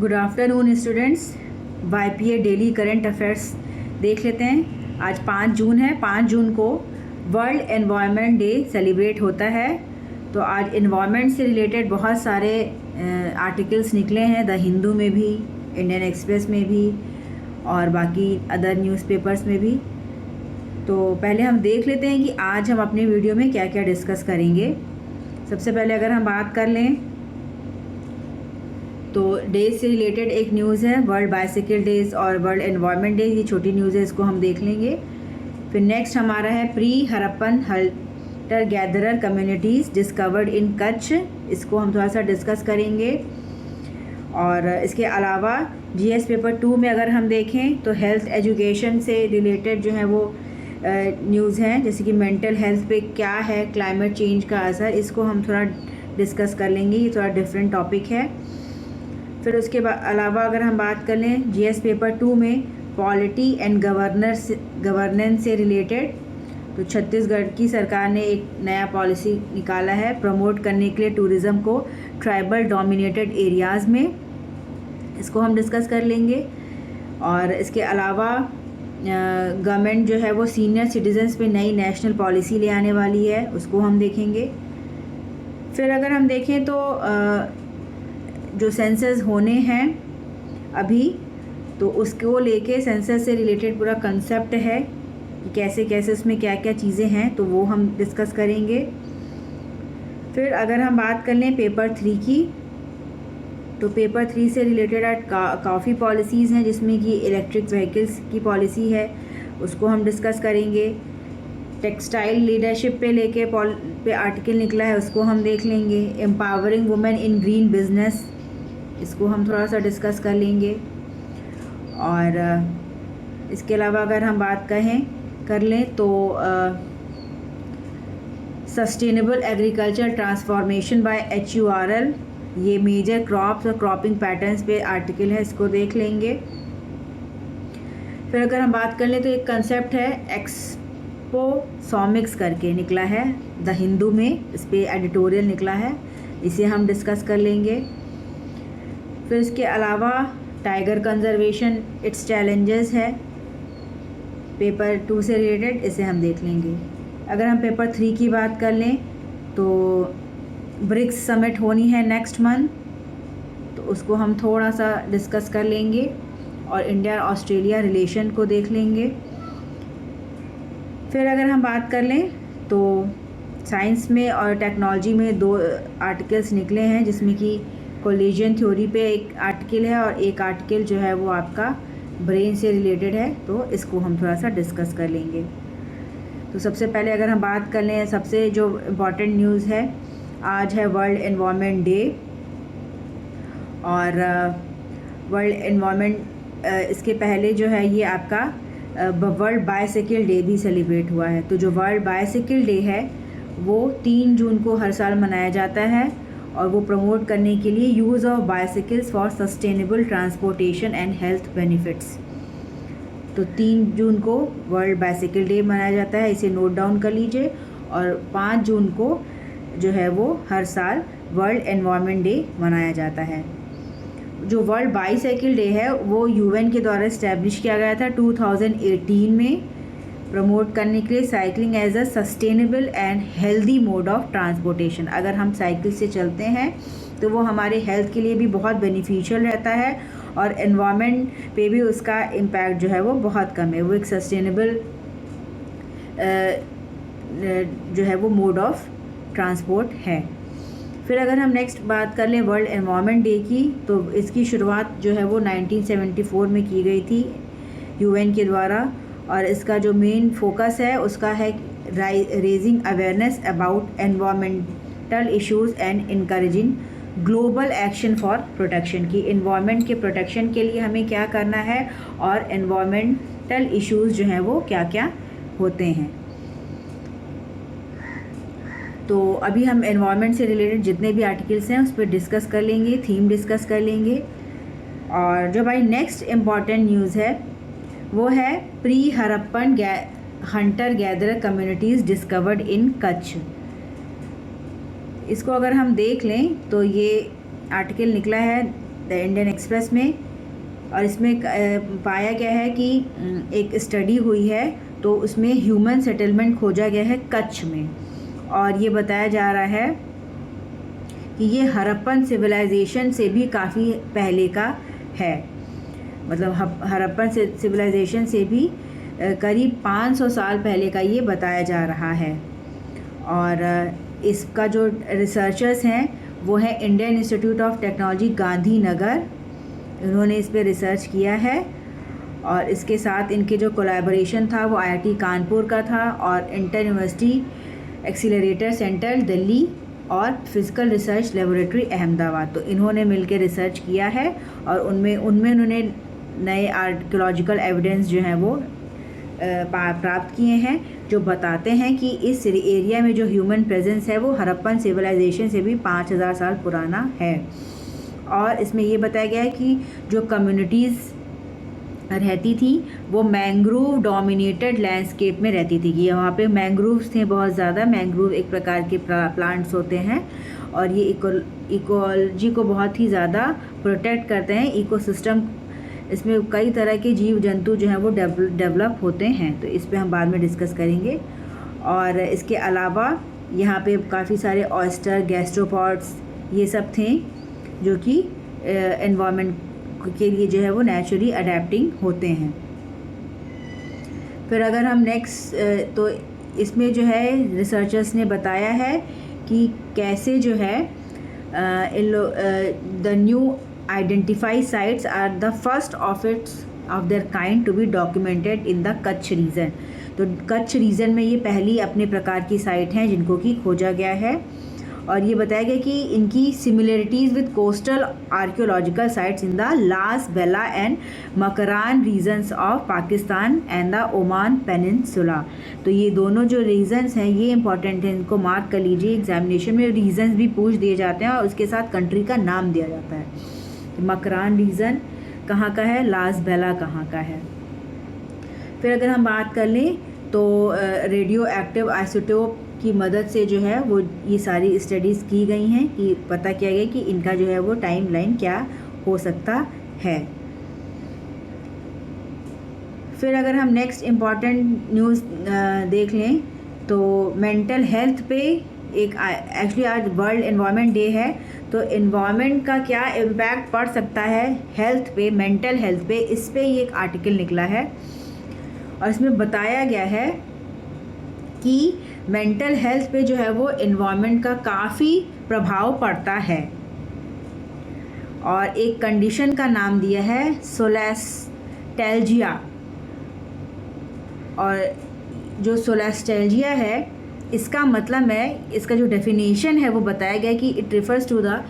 Good afternoon students. YPA daily current affairs देख लेते हैं। आज 5 जून है। 5 जून को वर्ल्ड एनवायरनमेंट डे सेलिब्रेट होता है। तो आज एनवायरनमेंट से रिलेटेड बहुत सारे आर्टिकल्स निकले हैं, द हिंदू में भी, इंडियन एक्सप्रेस में भी और बाकी अदर न्यूज़पेपर्स में भी। तो पहले हम देख लेते हैं कि आज हम अपने वीडियो में क्या क्या डिस्कस करेंगे। सबसे पहले अगर हम बात कर लें तो डेज से रिलेटेड एक न्यूज़ है, वर्ल्ड बाइसिकल डेज और वर्ल्ड एनवायरनमेंट डे। ये छोटी न्यूज़ है, इसको हम देख लेंगे। फिर नेक्स्ट हमारा है pre Harappan Hunter gatherer communities discovered in Kutch, इसको हम थोड़ा सा डिस्कस करेंगे। और इसके अलावा GS पेपर 2 में अगर हम देखें तो हेल्थ एजुकेशन से रिलेटेड जो है वो न्यूज़ हैं, जैसे कि मेंटल हेल्थ पे क्या है क्लाइमेट चेंज का असर, इसको हम थोड़ा डिस्कस कर लेंगे। ये थोड़ा डिफरेंट टॉपिक है। फिर उसके अलावा अगर हम बात कर लें GS पेपर 2 में पॉलिटी एंड गवर्नेंस से रिलेटेड, तो छत्तीसगढ़ की सरकार ने एक नया पॉलिसी निकाला है प्रमोट करने के लिए टूरिज़्म को ट्राइबल डोमिनेटेड एरियाज़ में, इसको हम डिस्कस कर लेंगे। और इसके अलावा गवर्नमेंट जो है वो सीनियर सिटीजन्स पे नई नेशनल पॉलिसी ले आने वाली है, उसको हम देखेंगे। फिर अगर हम देखें तो जो सेंसस होने हैं अभी, तो उसको लेके सेंसस से रिलेटेड पूरा कंसेप्ट है कि कैसे कैसे उसमें क्या क्या चीज़ें हैं, तो वो हम डिस्कस करेंगे। फिर अगर हम बात कर लें पेपर 3 की, तो पेपर 3 से रिलेटेड काफ़ी पॉलिसीज़ हैं, जिसमें कि इलेक्ट्रिक व्हीकल्स की पॉलिसी है, उसको हम डिस्कस करेंगे। टेक्सटाइल लीडरशिप पे लेके पे आर्टिकल निकला है, उसको हम देख लेंगे। Empowering women in green business, इसको हम थोड़ा सा डिस्कस कर लेंगे। और इसके अलावा अगर हम बात कर लें तो sustainable agriculture transformation by HURL, ये मेजर क्रॉप्स और क्रॉपिंग पैटर्न्स पे आर्टिकल है, इसको देख लेंगे। फिर अगर हम बात कर लें तो एक कंसेप्ट है एक्सपोसॉमिक्स करके निकला है द हिंदू में, इस पर एडिटोरियल निकला है, इसे हम डिस्कस कर लेंगे। फिर इसके अलावा टाइगर कंजर्वेशन इट्स चैलेंजेस है पेपर 2 से रिलेटेड, इसे हम देख लेंगे। अगर हम पेपर 3 की बात कर लें तो ब्रिक्स समिट होनी है नेक्स्ट मंथ, तो उसको हम थोड़ा सा डिस्कस कर लेंगे। और इंडिया ऑस्ट्रेलिया रिलेशन को देख लेंगे। फिर अगर हम बात कर लें तो साइंस में और टेक्नोलॉजी में 2 आर्टिकल्स निकले हैं, जिसमें कि कोलिजन थ्योरी पे एक आर्टिकल है और एक आर्टिकल जो है वो आपका ब्रेन से रिलेटेड है, तो इसको हम थोड़ा सा डिस्कस कर लेंगे। तो सबसे पहले अगर हम बात कर लें, सबसे जो इम्पॉर्टेंट न्यूज़ है, आज है वर्ल्ड एनवायरनमेंट डे। और वर्ल्ड एनवायरनमेंट इसके पहले जो है ये आपका वर्ल्ड बाइसिकल डे भी सेलिब्रेट हुआ है। तो जो वर्ल्ड बाइसिकल डे है वो 3 जून को हर साल मनाया जाता है, और वो प्रमोट करने के लिए use of bicycles for sustainable transportation and health benefits. तो 3 जून को वर्ल्ड बाइसिकल डे मनाया जाता है, इसे नोट डाउन कर लीजिए। और 5 जून को जो है वो हर साल वर्ल्ड एनवायरनमेंट डे मनाया जाता है। जो वर्ल्ड बाइसाइकिल डे है वो UN के द्वारा इस्टेब्लिश किया गया था 2018 में, प्रमोट करने के लिए cycling as a sustainable and healthy mode of transportation. अगर हम साइकिल से चलते हैं तो वो हमारे हेल्थ के लिए भी बहुत बेनिफिशियल रहता है, और एनवायरनमेंट पे भी उसका इम्पैक्ट जो है वो बहुत कम है। वो एक सस्टेनेबल जो है वो मोड ऑफ ट्रांसपोर्ट है। फिर अगर हम नेक्स्ट बात कर लें वर्ल्ड एनवायरनमेंट डे की, तो इसकी शुरुआत जो है वो 1974 में की गई थी UN के द्वारा, और इसका जो मेन फोकस है उसका है raising awareness about environmental issues and encouraging global action for protection, की एनवायरनमेंट के प्रोटेक्शन के लिए हमें क्या करना है और एनवायरमेंटल इश्यूज जो हैं वो क्या क्या होते हैं। तो अभी हम एनवायरनमेंट से रिलेटेड जितने भी आर्टिकल्स हैं उस पर डिस्कस कर लेंगे, थीम डिस्कस कर लेंगे। और जो भाई नेक्स्ट इम्पॉर्टेंट न्यूज़ है वो है pre Harappan Hunter gatherer communities discovered in Kutch. इसको अगर हम देख लें तो ये आर्टिकल निकला है द इंडियन एक्सप्रेस में। और इसमें पाया गया है कि एक स्टडी हुई है तो उसमें ह्यूमन सेटलमेंट खोजा गया है कच्छ में, और ये बताया जा रहा है कि ये हड़प्पन सिविलाइजेशन से भी काफ़ी पहले का है। मतलब हड़प्पन सिविलाइजेशन से भी करीब 500 साल पहले का ये बताया जा रहा है। और इसका जो रिसर्चर्स हैं वो है Indian institute of technology Gandhinagar, उन्होंने इस पर रिसर्च किया है। और इसके साथ इनके जो कोलैबोरेशन था वो IIT कानपुर का था और inter university accelerator centre Delhi और फिजिकल रिसर्च लेबोरेटरी अहमदाबाद, तो इन्होंने मिलकर रिसर्च किया है। और उनमें उन्होंने नए आर्कियोलॉजिकल एविडेंस जो हैं वो प्राप्त किए हैं, जो बताते हैं कि इस एरिया में जो ह्यूमन प्रेजेंस है वो हड़प्पन सिविलाइजेशन से भी 5000 साल पुराना है। और इसमें ये बताया गया है कि जो कम्युनिटीज़ रहती थी वो मैंग्रोव डोमिनेटेड लैंडस्केप में रहती थी, कि वहाँ पे मैंग्रोव्स थे बहुत ज़्यादा। मैंग्रोव एक प्रकार के प्लांट्स होते हैं और ये इकोलॉजी को बहुत ही ज़्यादा प्रोटेक्ट करते हैं, इकोसिस्टम। इसमें कई तरह के जीव जंतु जो हैं वो डेवलप होते हैं, तो इस पे हम बाद में डिस्कस करेंगे। और इसके अलावा यहाँ पे काफ़ी सारे ऑयस्टर, गैस्ट्रोपॉड्स ये सब थे जो कि एनवायरनमेंट के लिए जो है वो नेचुरली अडेप्टिंग होते हैं। फिर अगर हम नेक्स्ट, तो इसमें जो है रिसर्चर्स ने बताया है कि कैसे जो है the new identified sites are the first of their kind to be documented in the Kutch region. तो कच्छ रीजन में ये पहली अपने प्रकार की साइट हैं जिनको कि खोजा गया है। और ये बताया गया कि इनकी similarities with coastal archaeological sites in the Las Bela and Makran regions of Pakistan and the Oman peninsula. तो ये दोनों जो रीजन्स हैं ये इंपॉर्टेंट हैं, इनको मार्क कर लीजिए। एग्जामिनेशन में रीजन्स भी पूछ दिए जाते हैं और उसके साथ कंट्री का नाम दिया जाता है। मकरान रीजन कहाँ का है, लास बेला कहाँ का है। फिर अगर हम बात कर लें तो रेडियो एक्टिव आइसोटोप की मदद से जो है वो ये सारी स्टडीज़ की गई हैं कि पता किया गया कि इनका जो है वो टाइम लाइन क्या हो सकता है। फिर अगर हम नेक्स्ट इम्पॉर्टेंट न्यूज़ देख लें तो मेंटल हेल्थ पे एक, एक्चुअली आज वर्ल्ड एनवायरनमेंट डे है, तो एनवायरनमेंट का क्या इम्पैक्ट पड़ सकता है हेल्थ पे, मेंटल हेल्थ पे, इस पे ये एक आर्टिकल निकला है। और इसमें बताया गया है कि मेंटल हेल्थ पे जो है वो एनवायरनमेंट का काफ़ी प्रभाव पड़ता है। और एक कंडीशन का नाम दिया है सोलैस्टैल्जिया। और जो सोलैस्टैल्जिया है इसका मतलब है, इसका जो डेफिनेशन है वो बताया गया कि it refers to the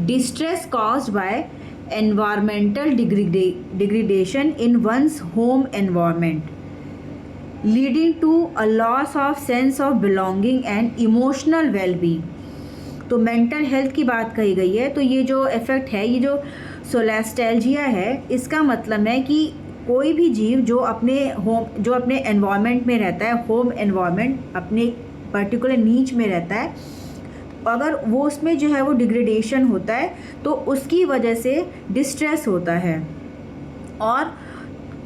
distress caused by environmental degradation in one's home environment leading to a loss of sense of belonging and emotional wellbeing. तो मेंटल हेल्थ की बात कही गई है। तो ये जो इफ़ेक्ट है, ये जो सोलैस्टैल्जिया है, इसका मतलब है कि कोई भी जीव जो अपने एनवायरनमेंट में रहता है, होम एनवायरनमेंट, अपने पर्टिकुलर नीच में रहता है, अगर वो उसमें जो है वो डिग्रेडेशन होता है तो उसकी वजह से डिस्ट्रेस होता है और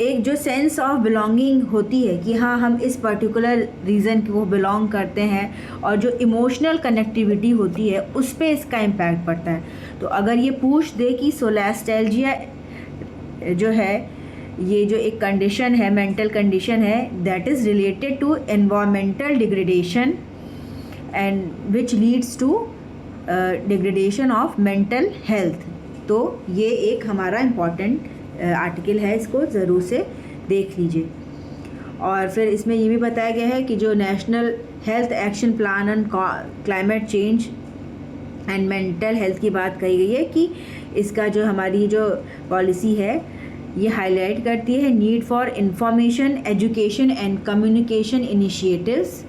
एक जो सेंस ऑफ बिलोंगिंग होती है कि हाँ हम इस पर्टिकुलर रीज़न को बिलोंग करते हैं, और जो इमोशनल कनेक्टिविटी होती है उस पर इसका इम्पैक्ट पड़ता है। तो अगर ये पूछ दे कि सोलैस्टैल्जिया जो है ये जो एक कंडीशन है, मेंटल कंडीशन है, that is related to environmental degradation and which leads to degradation of mental health, तो ये एक हमारा इम्पॉर्टेंट आर्टिकल है, इसको ज़रूर से देख लीजिए। और फिर इसमें ये भी बताया गया है कि जो national health action plan on climate change and mental health की बात कही गई है कि इसका जो हमारी जो पॉलिसी है ये हाईलाइट करती है need for information, education and communication initiatives.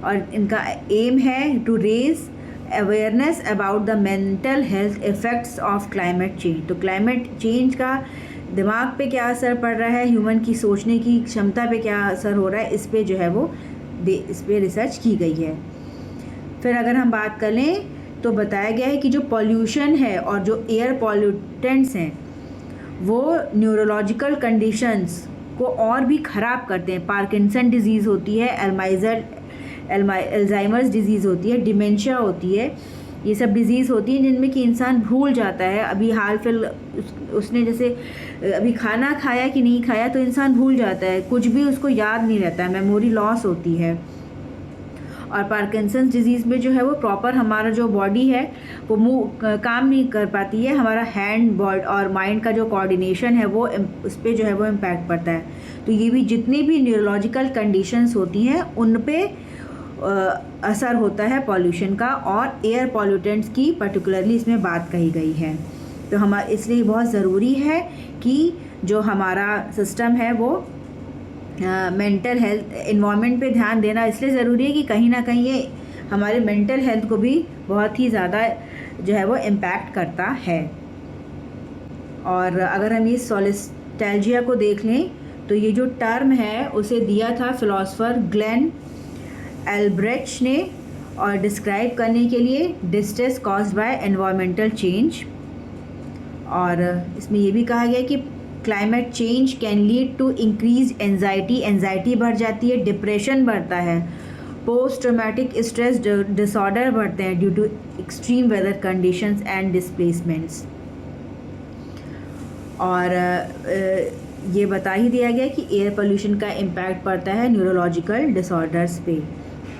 और इनका एम है to raise awareness about the mental health effects of climate change. तो क्लाइमेट चेंज का दिमाग पे क्या असर पड़ रहा है, ह्यूमन की सोचने की क्षमता पे क्या असर हो रहा है, इस पे जो है वो इस पे रिसर्च की गई है। फिर अगर हम बात कर लें तो बताया गया है कि जो पॉल्यूशन है और जो एयर पॉल्यूटेंट्स हैं वो न्यूरोलॉजिकल कंडीशंस को और भी ख़राब करते हैं। पार्किंसन डिजीज़ होती है, अल्जाइमर्स डिजीज़ होती है, डिमेंशिया होती है, ये सब डिजीज़ होती हैं जिनमें कि इंसान भूल जाता है। अभी हाल उसने जैसे अभी खाना खाया कि नहीं खाया तो इंसान भूल जाता है, कुछ भी उसको याद नहीं रहता है, मेमोरी लॉस होती है। और पार्किंसंस डिजीज़ में जो है वो प्रॉपर हमारा जो बॉडी है वो काम नहीं कर पाती है, हमारा हैंड बॉडी और माइंड का जो कोऑर्डिनेशन है वो उस पर जो है वो इम्पैक्ट पड़ता है। तो ये भी जितनी भी न्यूरोलॉजिकल कंडीशंस होती हैं उन पे असर होता है पॉल्यूशन का, और एयर पॉल्यूटेंट्स की पर्टिकुलरली इसमें बात कही गई है। तो इसलिए बहुत ज़रूरी है कि जो हमारा सिस्टम है वो मेंटल हेल्थ एनवायरनमेंट पे ध्यान देना इसलिए ज़रूरी है कि कहीं ना कहीं ये हमारे मेंटल हेल्थ को भी बहुत ही ज़्यादा जो है वो इम्पैक्ट करता है। और अगर हम ये सोलेस्टैल्जिया को देख लें तो ये जो टर्म है उसे दिया था फिलोसोफर ग्लेन एल्ब्रेक्ट ने, और डिस्क्राइब करने के लिए distress caused by environmental change. और इसमें ये भी कहा गया कि climate change can lead to increase anxiety बढ़ जाती है, डिप्रेशन बढ़ता है, पोस्ट ट्रॉमेटिक स्ट्रेस डिसऑर्डर बढ़ते हैं due to extreme weather conditions and displacements. और ये बता ही दिया गया कि एयर पोल्यूशन का इम्पैक्ट पड़ता है न्यूरोलॉजिकल डिसऑर्डर्स पे।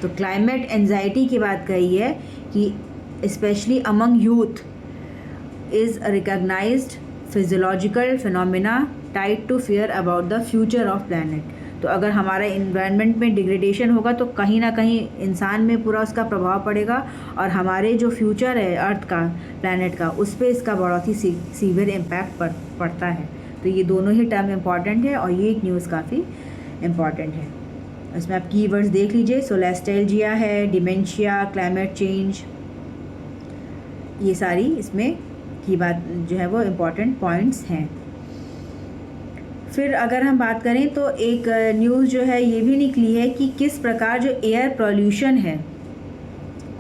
तो क्लाइमेट एंजाइटी की बात कही है कि specially among youth is recognized physiological phenomena tied to fear about the future of planet. तो अगर हमारा इन्वायरमेंट में डिग्रेडेशन होगा तो कहीं ना कहीं इंसान में पूरा उसका प्रभाव पड़ेगा, और हमारे जो फ्यूचर है अर्थ का, प्लैनेट का, उस पर इसका बहुत ही सीवियर इम्पैक्ट पड़ता है। तो ये दोनों ही टर्म इम्पॉर्टेंट है और ये एक न्यूज़ काफ़ी इम्पॉर्टेंट है। इसमें आप कीवर्ड्स देख लीजिए, सोलेस्टैल्जिया है, डिमेंशिया, क्लाइमेट चेंज, ये सारी इसमें की बात जो है वो इम्पॉर्टेंट पॉइंट्स हैं। फिर अगर हम बात करें तो एक न्यूज़ जो है ये भी निकली है कि किस प्रकार जो एयर पोल्यूशन है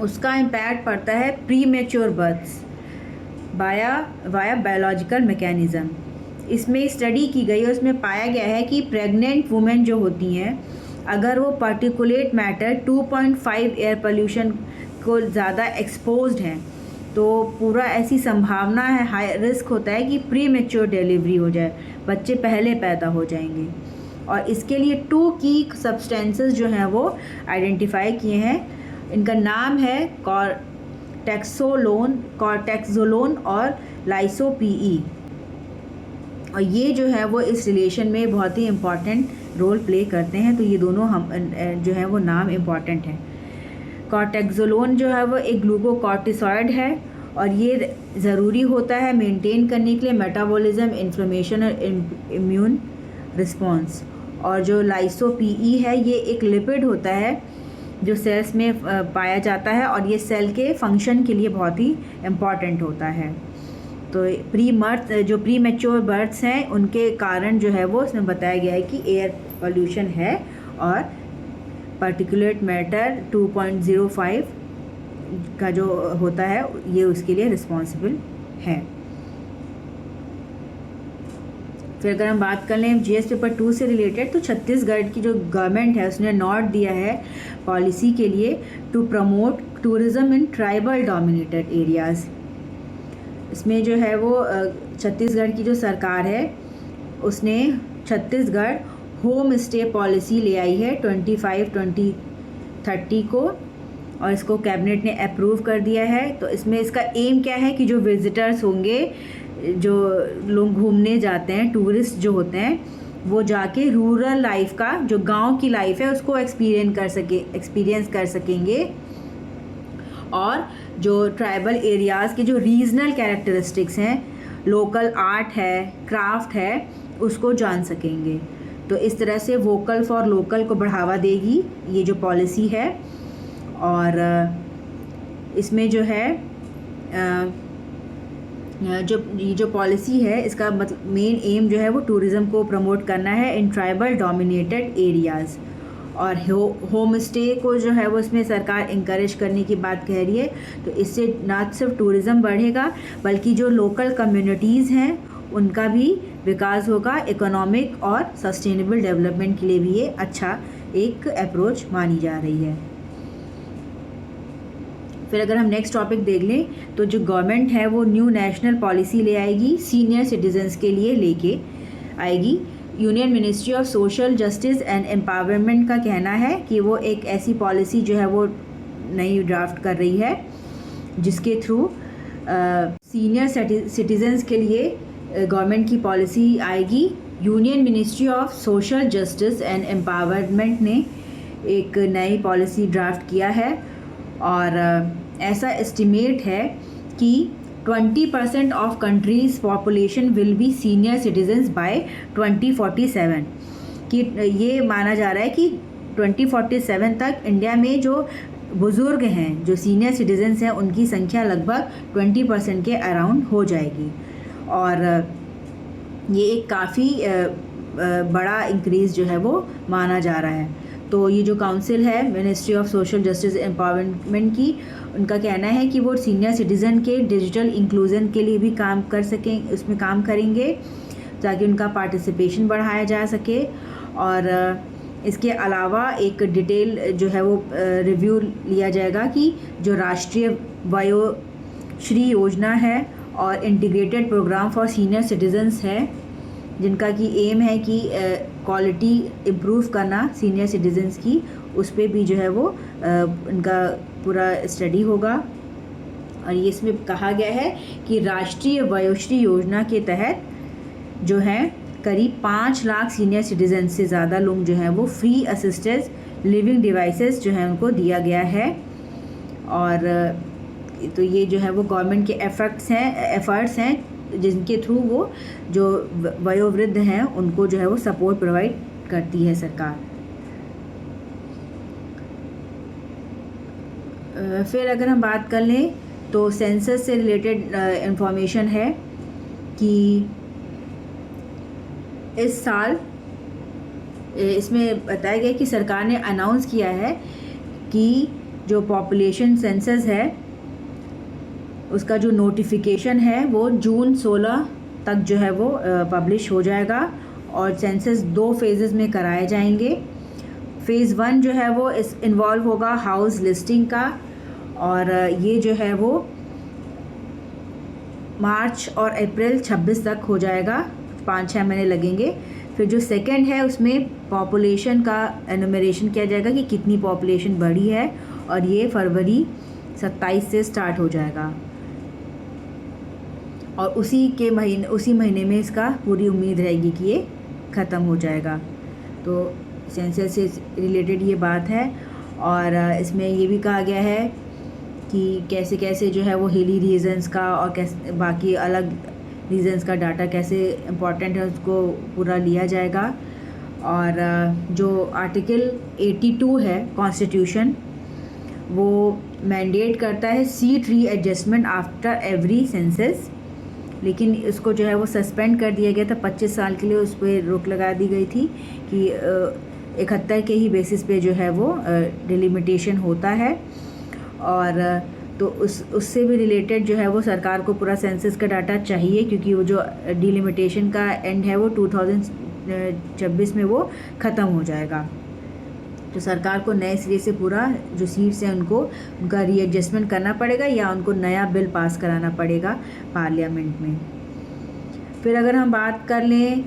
उसका इम्पैक्ट पड़ता है premature births via biological mechanism. इसमें स्टडी की गई है, उसमें पाया गया है कि प्रेग्नेंट वुमेन जो होती हैं अगर वो पार्टिकुलेट मैटर 2.5 एयर पोल्यूशन को ज़्यादा एक्सपोज्ड हैं तो पूरा ऐसी संभावना है, हाई रिस्क होता है कि प्री मैच्योर डिलीवरी हो जाए, बच्चे पहले पैदा हो जाएंगे। और इसके लिए 2 की सब्सटेंसेस जो हैं वो आइडेंटिफाई किए हैं। इनका नाम है कॉर्टेक्सोलोन और लाइसोपीई, और ये जो है वो इस रिलेशन में बहुत ही इम्पॉर्टेंट रोल प्ले करते हैं। तो ये दोनों हम जो है वो नाम इम्पॉर्टेंट हैं। कॉर्टेक्सोलोन जो है वो एक ग्लूकोकॉर्टिसॉइड है और ये ज़रूरी होता है मेंटेन करने के लिए मेटाबॉलिज्म, इन्फ्लेमेशन और इम्यून रिस्पॉन्स। और जो लाइसोपीई है ये एक लिपिड होता है जो सेल्स में पाया जाता है और ये सेल के फंक्शन के लिए बहुत ही इम्पॉर्टेंट होता है। तो जो प्री मैच्योर बर्थ्स हैं उनके कारण जो है वो इसमें बताया गया है कि एयर पोल्यूशन है और पार्टिकुलेट मैटर 2.05 का जो होता है ये उसके लिए रिस्पॉन्सिबल है। फिर अगर हम बात कर लें जीएस पेपर 2 से रिलेटेड, तो छत्तीसगढ़ की जो गवर्नमेंट है उसने नोट दिया है पॉलिसी के लिए to promote tourism in tribal dominated areas. इसमें जो है वो छत्तीसगढ़ की जो सरकार है उसने छत्तीसगढ़ होम स्टे पॉलिसी ले आई है 25-2030 को, और इसको कैबिनेट ने अप्रूव कर दिया है। तो इसमें इसका एम क्या है कि जो विजिटर्स होंगे, जो लोग घूमने जाते हैं, टूरिस्ट जो होते हैं, वो जाके रूरल लाइफ का, जो गांव की लाइफ है, उसको एक्सपीरियंस कर सकेंगे, और जो ट्राइबल एरियाज़ के जो रीजनल कैरेक्टरिस्टिक्स हैं, लोकल आर्ट है, क्राफ्ट है, उसको जान सकेंगे। तो इस तरह से वोकल फॉर लोकल को बढ़ावा देगी ये जो पॉलिसी है। और इसमें जो है जो पॉलिसी है इसका मतलब मेन एम जो है वो टूरिज़्म को प्रमोट करना है इन ट्राइबल डोमिनेटेड एरियाज़। और होम स्टे को जो है वो इसमें सरकार इंकरेज करने की बात कह रही है। तो इससे ना सिर्फ टूरिज़्म बढ़ेगा बल्कि जो लोकल कम्युनिटीज़ हैं उनका भी विकास होगा। इकोनॉमिक और सस्टेनेबल डेवलपमेंट के लिए भी ये अच्छा एक अप्रोच मानी जा रही है। फिर अगर हम नेक्स्ट टॉपिक देख लें तो जो गवर्नमेंट है वो न्यू नेशनल पॉलिसी ले आएगी, सीनियर सिटीजन्स के लिए लेके आएगी। Union ministry of social justice and empowerment का कहना है कि वो एक ऐसी पॉलिसी जो है वो नई ड्राफ्ट कर रही है जिसके थ्रू सीनियर सिटीजन्स के लिए गवर्नमेंट की पॉलिसी आएगी। Union ministry of social justice and empowerment ने एक नई पॉलिसी ड्राफ्ट किया है और ऐसा एस्टिमेट है कि 20% of countries population will be senior citizens by 2047 कि ये माना जा रहा है कि 2047 तक इंडिया में जो बुज़ुर्ग हैं, जो सीनियर सिटीजन्स हैं, उनकी संख्या लगभग 20% के अराउंड हो जाएगी और ये एक काफ़ी बड़ा इंक्रीज़ जो है वो माना जा रहा है। तो ये जो काउंसिल है ministry of social justice empowerment की, उनका कहना है कि वो सीनियर सिटीज़न के डिजिटल इंक्लूज़न के लिए भी काम कर सकें, उसमें काम करेंगे ताकि उनका पार्टिसिपेशन बढ़ाया जा सके। और इसके अलावा एक डिटेल जो है वो रिव्यू लिया जाएगा कि जो राष्ट्रीय वयोश्री योजना है और integrated program for senior citizens है, जिनका कि एम है कि क्वालिटी इम्प्रूव करना सीनियर सिटीजन्स की, उस पर भी जो है वो उनका पूरा स्टडी होगा। और ये इसमें कहा गया है कि राष्ट्रीय वयोश्री योजना के तहत जो है करीब 5 लाख सीनियर सिटीजन से ज़्यादा लोग जो हैं वो फ्री असिस्टेड लिविंग डिवाइसेस जो हैं उनको दिया गया है। और तो ये जो है वो गवर्नमेंट के एफर्ट्स हैं जिनके थ्रू वो जो वयोवृद्ध हैं उनको जो है वो सपोर्ट प्रोवाइड करती है सरकार। फिर अगर हम बात कर लें तो सेंसस से रिलेटेड इंफॉर्मेशन है कि इस साल इसमें बताया गया कि सरकार ने अनाउंस किया है कि जो पॉपुलेशन सेंसस है उसका जो नोटिफिकेशन है वो जून 16 तक जो है वो पब्लिश हो जाएगा और सेंसस 2 फेजेस में कराए जाएंगे। फ़ेज़ 1 जो है वो इस इन्वॉल्व होगा हाउस लिस्टिंग का और ये जो है वो मार्च और अप्रैल 26 तक हो जाएगा, 5-6 महीने लगेंगे। फिर जो सेकंड है उसमें पॉपुलेशन का एनुमरेशन किया जाएगा कि कितनी पॉपुलेशन बढ़ी है और ये फरवरी 27 से स्टार्ट हो जाएगा और उसी महीने में इसका पूरी उम्मीद रहेगी कि ये ख़त्म हो जाएगा। तो सेंसस से रिलेटेड ये बात है और इसमें ये भी कहा गया है कि कैसे कैसे जो है वो हिली रीजन्स का और कैसे बाकी अलग रीजन्स का डाटा कैसे इम्पॉर्टेंट है उसको पूरा लिया जाएगा। और जो आर्टिकल 82 है कॉन्स्टिट्यूशन वो मैंडेट करता है seat readjustment after every census, लेकिन इसको जो है वो सस्पेंड कर दिया गया था 25 साल के लिए, उस पर रोक लगा दी गई थी कि 71 के ही बेसिस पे जो है वो डिलिमिटेशन होता है। और तो उससे भी रिलेटेड जो है वो सरकार को पूरा सेंसस का डाटा चाहिए क्योंकि वो जो डिलिमिटेशन का एंड है वो 2026 में वो ख़त्म हो जाएगा। तो सरकार को नए सिरे से पूरा जो सीट्स हैं उनका रीएडजस्टमेंट करना पड़ेगा या उनको नया बिल पास कराना पड़ेगा पार्लियामेंट में। फिर अगर हम बात कर लें,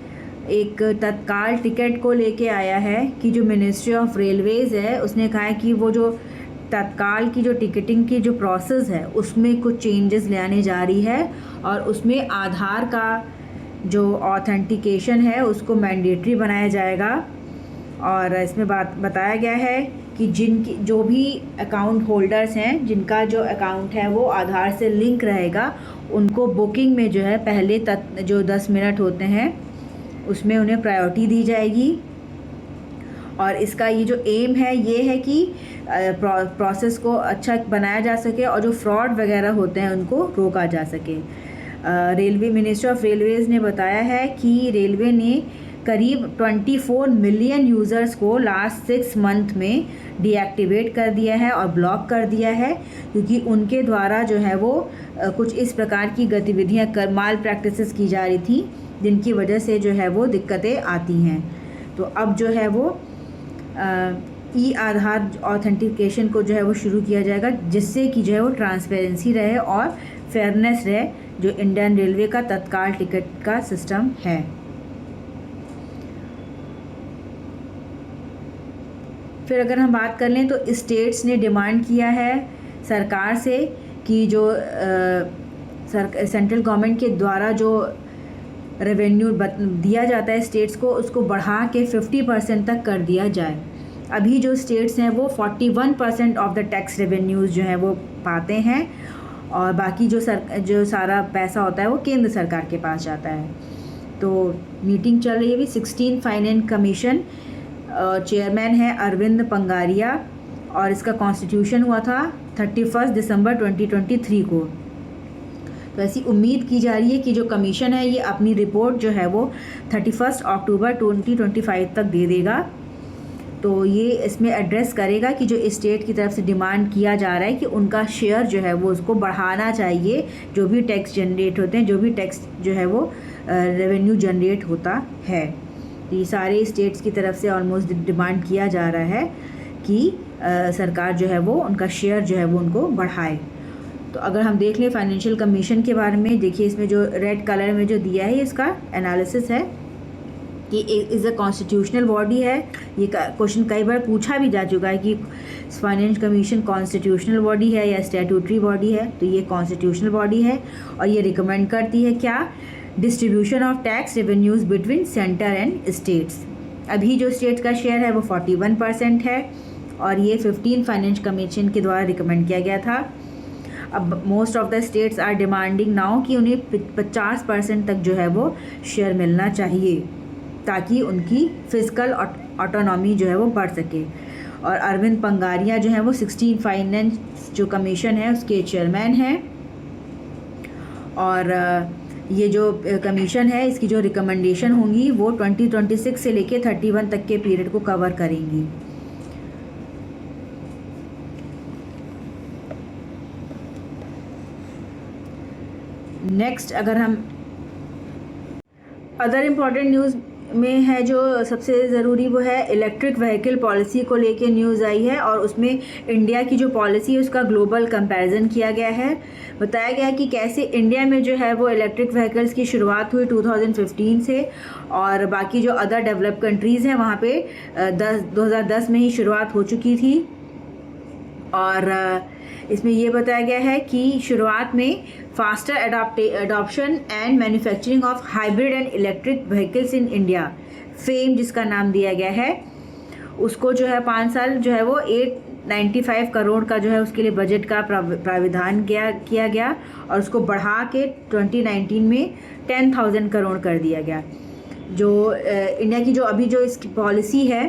एक तत्काल टिकट को लेके आया है कि जो मिनिस्ट्री ऑफ रेलवेज़ है उसने कहा है कि वो जो तत्काल की जो टिकटिंग की जो प्रोसेस है उसमें कुछ चेंजेस लाने जा रही है और उसमें आधार का जो ऑथेंटिकेशन है उसको मैंडेटरी बनाया जाएगा। और इसमें बताया गया है कि जिनकी जो भी अकाउंट होल्डर्स हैं जिनका जो अकाउंट है वो आधार से लिंक रहेगा उनको बुकिंग में जो है पहले जो 10 मिनट होते हैं उसमें उन्हें प्रायोरिटी दी जाएगी। और इसका ये जो एम है ये है कि प्रोसेस को अच्छा बनाया जा सके और जो फ्रॉड वगैरह होते हैं उनको रोका जा सके। रेलवे मिनिस्ट्री ऑफ रेलवेज़ ने बताया है कि रेलवे ने करीब 24 मिलियन यूज़र्स को लास्ट 6 मंथ में डीएक्टिवेट कर दिया है और ब्लॉक कर दिया है, क्योंकि उनके द्वारा जो है वो कुछ इस प्रकार की गतिविधियां माल प्रैक्टिसेस की जा रही थी, जिनकी वजह से जो है वो दिक्कतें आती हैं। तो अब जो है वो ई आधार ऑथेंटिकेशन को जो है वो शुरू किया जाएगा, जिससे कि जो है वो ट्रांसपेरेंसी रहे और फेयरनेस रहे, जो इंडियन रेलवे का तत्काल टिकट का सिस्टम है। फिर अगर हम बात कर लें तो स्टेट्स ने डिमांड किया है सरकार से कि जो सेंट्रल गवर्नमेंट के द्वारा जो रेवेन्यू दिया जाता है स्टेट्स को, उसको बढ़ा के 50% तक कर दिया जाए। अभी जो स्टेट्स हैं वो 41% ऑफ द टैक्स रेवेन्यूज़ जो है वो पाते हैं, और बाकी जो सारा पैसा होता है वो केंद्र सरकार के पास जाता है। तो मीटिंग चल रही है अभी। 16 फाइनेंस कमीशन चेयरमैन है अरविंद पंगारिया, और इसका कॉन्स्टिट्यूशन हुआ था 31 दिसंबर 2023 को। तो ऐसी उम्मीद की जा रही है कि जो कमीशन है ये अपनी रिपोर्ट जो है वो 31 अक्टूबर 2025 तक दे देगा। तो ये इसमें एड्रेस करेगा कि जो स्टेट की तरफ से डिमांड किया जा रहा है कि उनका शेयर जो है वो उसको बढ़ाना चाहिए, जो भी टैक्स जनरेट होते हैं, जो भी टैक्स जो है वो रेवेन्यू जनरेट होता है। तो ये सारे स्टेट्स की तरफ से ऑलमोस्ट डिमांड किया जा रहा है कि सरकार जो है वो उनका शेयर जो है वो उनको बढ़ाए। तो अगर हम देख लें फाइनेंशियल कमीशन के बारे में, देखिए इसमें जो रेड कलर में जो दिया है इसका एनालिसिस है कि इज़ अ कॉन्स्टिट्यूशनल बॉडी है। ये क्वेश्चन कई बार पूछा भी जा चुका है कि फाइनेंस कमीशन कॉन्स्टिट्यूशनल बॉडी है या स्टैट्यूटरी बॉडी है। तो ये कॉन्स्टिट्यूशनल बॉडी है और ये रिकमेंड करती है क्या, distribution of tax revenues between centre and states. अभी जो स्टेट का शेयर है वो 41% है और ये 15 फाइनेंस कमीशन के द्वारा रिकमेंड किया गया था। अब most of the states are demanding now कि उन्हें 50% तक जो है वो शेयर मिलना चाहिए, ताकि उनकी फिजिकल ऑटोनॉमी जो है वो बढ़ सके। और अरविंद पंगारिया जो है वो 16 फाइनेंस जो कमीशन है उसके चेयरमैन हैं, और ये जो कमीशन है इसकी जो रिकमेंडेशन होंगी वो 2026 से लेके 31 तक के पीरियड को कवर करेंगी। नेक्स्ट अगर हम अदर इम्पॉर्टेंट न्यूज़ में है जो सबसे ज़रूरी वो है इलेक्ट्रिक व्हीकल पॉलिसी को लेके न्यूज़ आई है, और उसमें इंडिया की जो पॉलिसी है उसका ग्लोबल कंपैरिजन किया गया है। बताया गया कि कैसे इंडिया में जो है वो इलेक्ट्रिक व्हीकल्स की शुरुआत हुई 2015 से, और बाकी जो अदर डेवलप्ड कंट्रीज़ हैं वहाँ पे 2010 में ही शुरुआत हो चुकी थी। और इसमें ये बताया गया है कि शुरुआत में faster adoption and manufacturing of hybrid and electric vehicles in India, fame जिसका नाम दिया गया है, उसको जो है 5 साल जो है वो 895 करोड़ का जो है उसके लिए बजट का प्राविधान किया गया, और उसको बढ़ा के 2019 में 10,000 करोड़ कर दिया गया। जो इंडिया की जो अभी जो इसकी पॉलिसी है,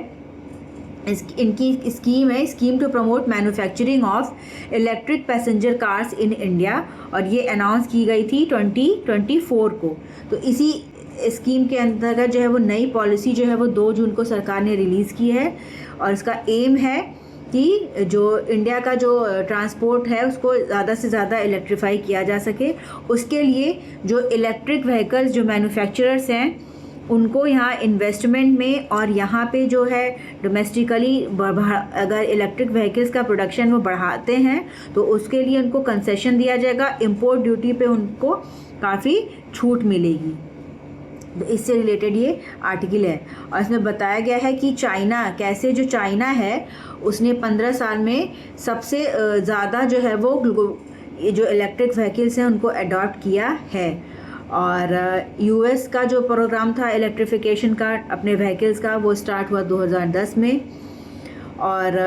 इनकी स्कीम है scheme to promote manufacturing of electric passenger cars in India, और ये अनाउंस की गई थी 2024 को। तो इसी स्कीम के अंतर्गत जो है वो नई पॉलिसी जो है वो 2 जून को सरकार ने रिलीज़ की है, और इसका एम है कि जो इंडिया का जो ट्रांसपोर्ट है उसको ज़्यादा से ज़्यादा इलेक्ट्रीफाई किया जा सके। उसके लिए जो इलेक्ट्रिक व्हीकल्स जो मैन्युफैक्चरर्स हैं उनको यहाँ इन्वेस्टमेंट में, और यहाँ पे जो है डोमेस्टिकली अगर इलेक्ट्रिक व्हीकल्स का प्रोडक्शन वो बढ़ाते हैं तो उसके लिए उनको कंसेशन दिया जाएगा, इंपोर्ट ड्यूटी पे उनको काफ़ी छूट मिलेगी। तो इससे रिलेटेड ये आर्टिकल है, और इसमें बताया गया है कि चाइना कैसे, जो चाइना है उसने 15 साल में सबसे ज़्यादा जो है वो जो इलेक्ट्रिक व्हीकल्स हैं उनको अडॉप्ट किया है। और यूएस का जो प्रोग्राम था इलेक्ट्रिफिकेशन का अपने व्हीकल्स का, वो स्टार्ट हुआ 2010 में। और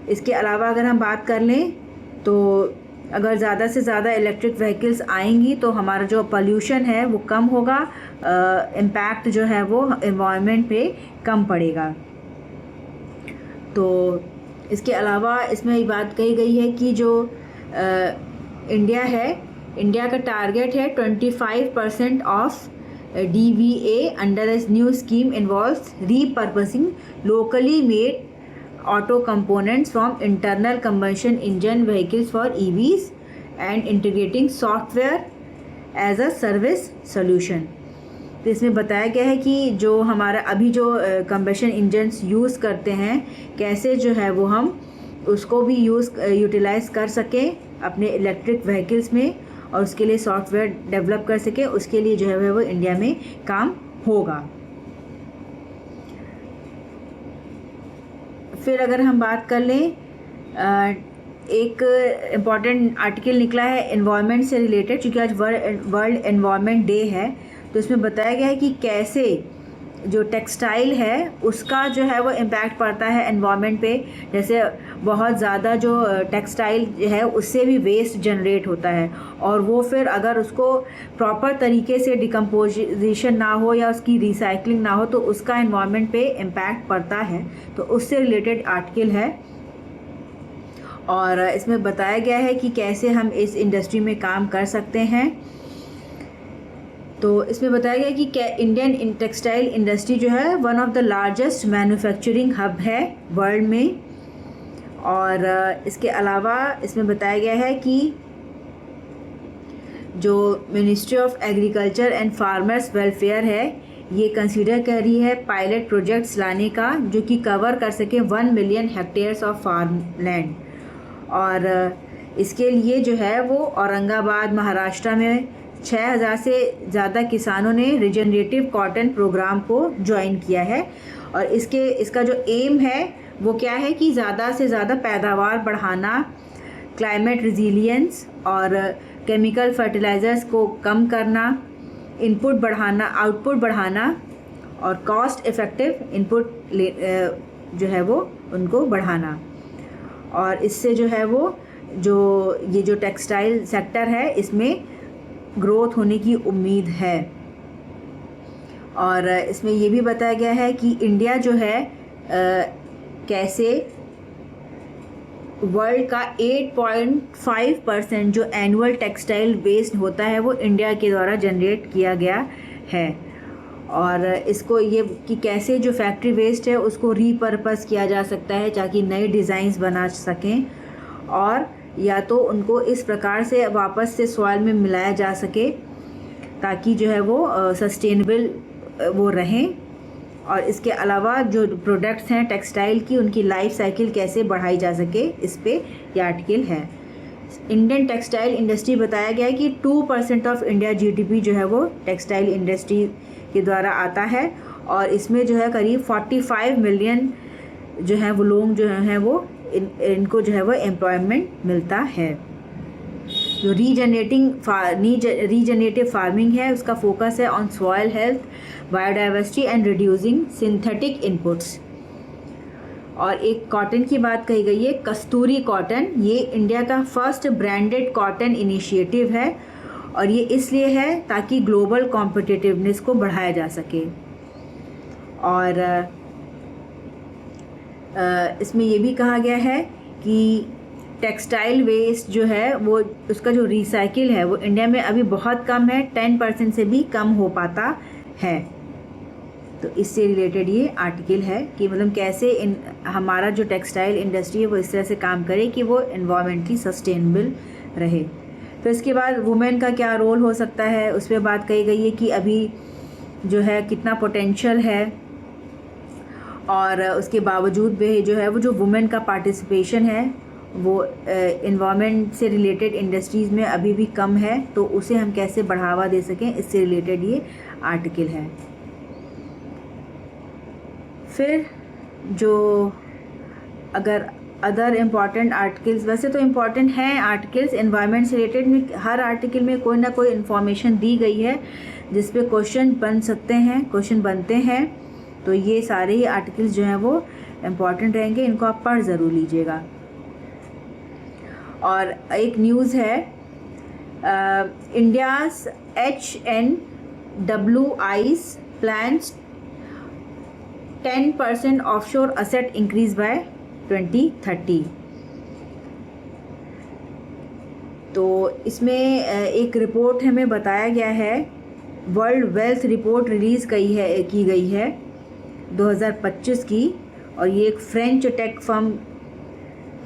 इसके अलावा अगर हम बात कर लें तो अगर ज़्यादा से ज़्यादा इलेक्ट्रिक व्हीकल्स आएंगी तो हमारा जो पोल्यूशन है वो कम होगा, इम्पैक्ट जो है वो एनवायरनमेंट पे कम पड़ेगा। तो इसके अलावा इसमें ये बात कही गई है कि जो इंडिया का टारगेट है 25% of DVA under this new scheme involves repurposing locally made auto components from internal combustion engine vehicles for EVs and integrating software as a service solution. तो इसमें बताया गया है कि जो हमारा अभी जो कंबशन इंजन्स यूज़ करते हैं कैसे जो है वो हम उसको भी यूटिलाइज़ कर सकें अपने इलेक्ट्रिक व्हीकल्स में और उसके लिए सॉफ्टवेयर डेवलप कर सके, उसके लिए जो है वो इंडिया में काम होगा। फिर अगर हम बात कर लें, एक इम्पॉर्टेंट आर्टिकल निकला है एनवायरनमेंट से रिलेटेड, क्योंकि आज वर्ल्ड एनवायरनमेंट डे है, तो इसमें बताया गया है कि कैसे जो टेक्सटाइल है उसका जो है वो इम्पैक्ट पड़ता है एनवायरनमेंट पे। जैसे बहुत ज़्यादा जो टेक्सटाइल है उससे भी वेस्ट जनरेट होता है और वो फिर अगर उसको प्रॉपर तरीके से डिकम्पोजिशन ना हो या उसकी रिसाइकलिंग ना हो तो उसका एनवायरनमेंट पे इम्पैक्ट पड़ता है। तो उससे रिलेटेड आर्टिकल है और इसमें बताया गया है कि कैसे हम इस इंडस्ट्री में काम कर सकते हैं। तो इसमें बताया गया कि इंडियन टेक्सटाइल इंडस्ट्री जो है one of the largest manufacturing hub है वर्ल्ड में। और इसके अलावा इसमें बताया गया है कि जो ministry of agriculture and farmers welfare है ये कंसीडर कर रही है पायलट प्रोजेक्ट्स लाने का जो कि कवर कर सके 1 million hectares of farm land. और इसके लिए जो है वो औरंगाबाद महाराष्ट्र में 6000 से ज़्यादा किसानों ने रिजनरेटिव कॉटन प्रोग्राम को ज्वाइन किया है। और इसका जो एम है वो क्या है कि ज़्यादा से ज़्यादा पैदावार बढ़ाना, क्लाइमेट रिजिलियंस और केमिकल फर्टिलाइज़र्स को कम करना, इनपुट बढ़ाना, आउटपुट बढ़ाना और कॉस्ट इफ़ेक्टिव इनपुट जो है वो उनको बढ़ाना। और इससे जो है वो ये जो टेक्सटाइल सेक्टर है इसमें ग्रोथ होने की उम्मीद है। और इसमें ये भी बताया गया है कि इंडिया जो है कैसे वर्ल्ड का 8.5% जो एनुअल टेक्सटाइल वेस्ट होता है वो इंडिया के द्वारा जनरेट किया गया है। और इसको ये कि कैसे जो फैक्ट्री वेस्ट है उसको रीपर्पस किया जा सकता है ताकि नए डिज़ाइंस बना सकें और या तो उनको इस प्रकार से वापस से सॉइल में मिलाया जा सके ताकि जो है वो सस्टेनेबल वो रहें। और इसके अलावा जो प्रोडक्ट्स हैं टेक्सटाइल की उनकी लाइफ साइकिल कैसे बढ़ाई जा सके, इस पे ये आर्टिकल है। इंडियन टेक्सटाइल इंडस्ट्री बताया गया है कि 2% ऑफ इंडिया GDP जो है वो टेक्सटाइल इंडस्ट्री के द्वारा आता है और इसमें जो है करीब 45 मिलियन जो है वो लोग जो हैं वो इनको जो है वो एम्प्लॉयमेंट मिलता है। जो रीजनरेटिव फार्मिंग है उसका फोकस है on soil health, biodiversity and reducing synthetic inputs. और एक कॉटन की बात कही गई है, कस्तूरी कॉटन, ये इंडिया का फर्स्ट ब्रांडेड कॉटन इनिशिएटिव है और ये इसलिए है ताकि ग्लोबल कॉम्पिटिटिवनेस को बढ़ाया जा सके। और इसमें ये भी कहा गया है कि टेक्सटाइल वेस्ट जो है वो उसका जो रिसाइकिल है वो इंडिया में अभी बहुत कम है, 10% से भी कम हो पाता है। तो इससे रिलेटेड ये आर्टिकल है कि मतलब कैसे हमारा जो टेक्सटाइल इंडस्ट्री है वो इस तरह से काम करे कि वो एनवायरमेंटली सस्टेनेबल रहे। तो इसके बाद वुमेन का क्या रोल हो सकता है उस पर बात कही गई है कि अभी जो है कितना पोटेंशियल है और उसके बावजूद भी जो है वो जो वुमेन का पार्टिसिपेशन है वो एनवायरनमेंट से रिलेटेड इंडस्ट्रीज़ में अभी भी कम है, तो उसे हम कैसे बढ़ावा दे सकें, इससे रिलेटेड ये आर्टिकल है। फिर जो अगर अदर इम्पॉर्टेंट आर्टिकल्स, वैसे तो इम्पॉर्टेंट हैं आर्टिकल्स एनवायरनमेंट से रिलेटेड में, हर आर्टिकल में कोई ना कोई इन्फॉर्मेशन दी गई है जिस पे क्वेश्चन बन सकते हैं, क्वेश्चन बनते हैं। तो ये सारे ही आर्टिकल्स जो हैं वो इम्पॉर्टेंट रहेंगे, इनको आप पढ़ ज़रूर लीजिएगा। और एक न्यूज़ है, India's HNWI's plans 10% offshore asset increase by 2030। तो इसमें एक रिपोर्ट हमें बताया गया है वर्ल्ड वेल्थ रिपोर्ट रिलीज़ की गई है 2025 की, और ये एक फ्रेंच टेक फर्म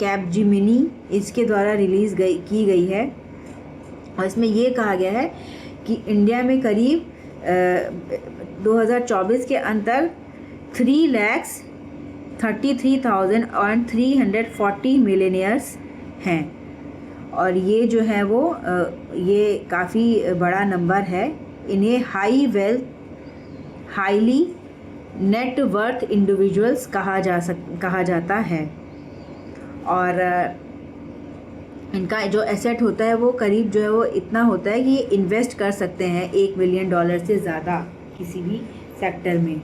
कैपजेमिनी इसके द्वारा की गई है। और इसमें ये कहा गया है कि इंडिया में करीब 2024 के अंतर 3,33,340 मिलियनियर्स हैं, और ये जो है वो ये काफ़ी बड़ा नंबर है। इन्हें हाईली नेट वर्थ इंडिविजुअल्स कहा जाता है, और इनका जो एसेट होता है वो करीब जो है वो इतना होता है कि ये इन्वेस्ट कर सकते हैं $1 बिलियन से ज़्यादा किसी भी सेक्टर में।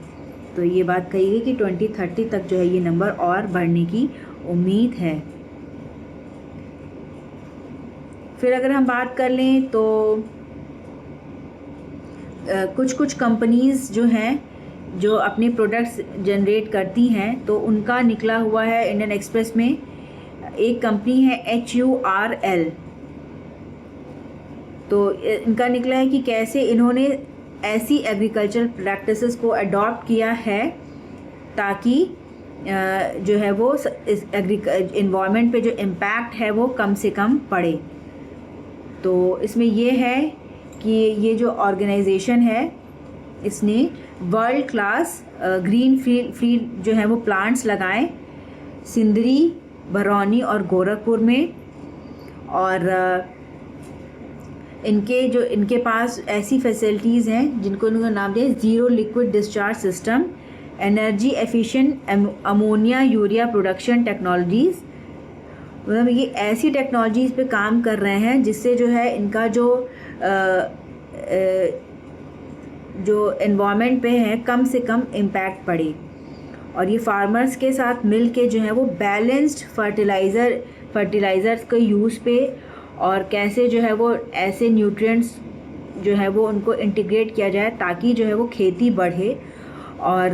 तो ये बात कही गई कि 2030 तक जो है ये नंबर और बढ़ने की उम्मीद है। फिर अगर हम बात कर लें तो कुछ कंपनीज़ जो हैं जो अपने प्रोडक्ट्स जनरेट करती हैं, तो उनका निकला हुआ है इंडियन एक्सप्रेस में। एक कंपनी है HURL, तो इनका निकला है कि कैसे इन्होंने ऐसी एग्रीकल्चर प्रैक्टिसेस को अडॉप्ट किया है ताकि जो है वो इस एनवायरनमेंट पे जो इम्पैक्ट है वो कम से कम पड़े। तो इसमें ये है कि ये जो ऑर्गेनाइजेशन है इसने वर्ल्ड क्लास ग्रीन फील्ड जो है वो प्लांट्स लगाएं सिंदरी, बरौनी और गोरखपुर में, और इनके पास ऐसी फैसिलिटीज़ हैं जिनको उन्होंने नाम दिया zero liquid discharge system, energy efficient ammonia urea production technologies. मतलब ये ऐसी टेक्नोलॉजीज़ पे काम कर रहे हैं जिससे जो है इनका जो एनवायरनमेंट पे है कम से कम इम्पैक्ट पड़े। और ये फार्मर्स के साथ मिल के जो है वो बैलेंस्ड फर्टिलाइज़र्स के यूज़ पे, और कैसे जो है वो ऐसे न्यूट्रिएंट्स जो है वो उनको इंटीग्रेट किया जाए ताकि जो है वो खेती बढ़े और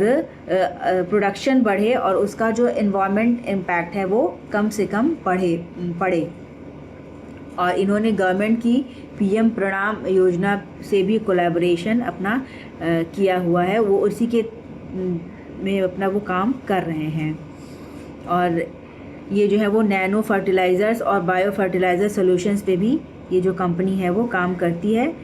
प्रोडक्शन बढ़े और उसका जो एनवायरनमेंट इम्पैक्ट है वो कम से कम पड़े। और इन्होंने गवर्नमेंट की PM प्रणाम योजना से भी कोलैबोरेशन अपना किया हुआ है, वो उसी के में अपना वो काम कर रहे हैं। और ये जो है वो नैनो फर्टिलाइज़र्स और बायो फर्टिलाइज़र सॉल्यूशंस पे भी ये जो कंपनी है वो काम करती है।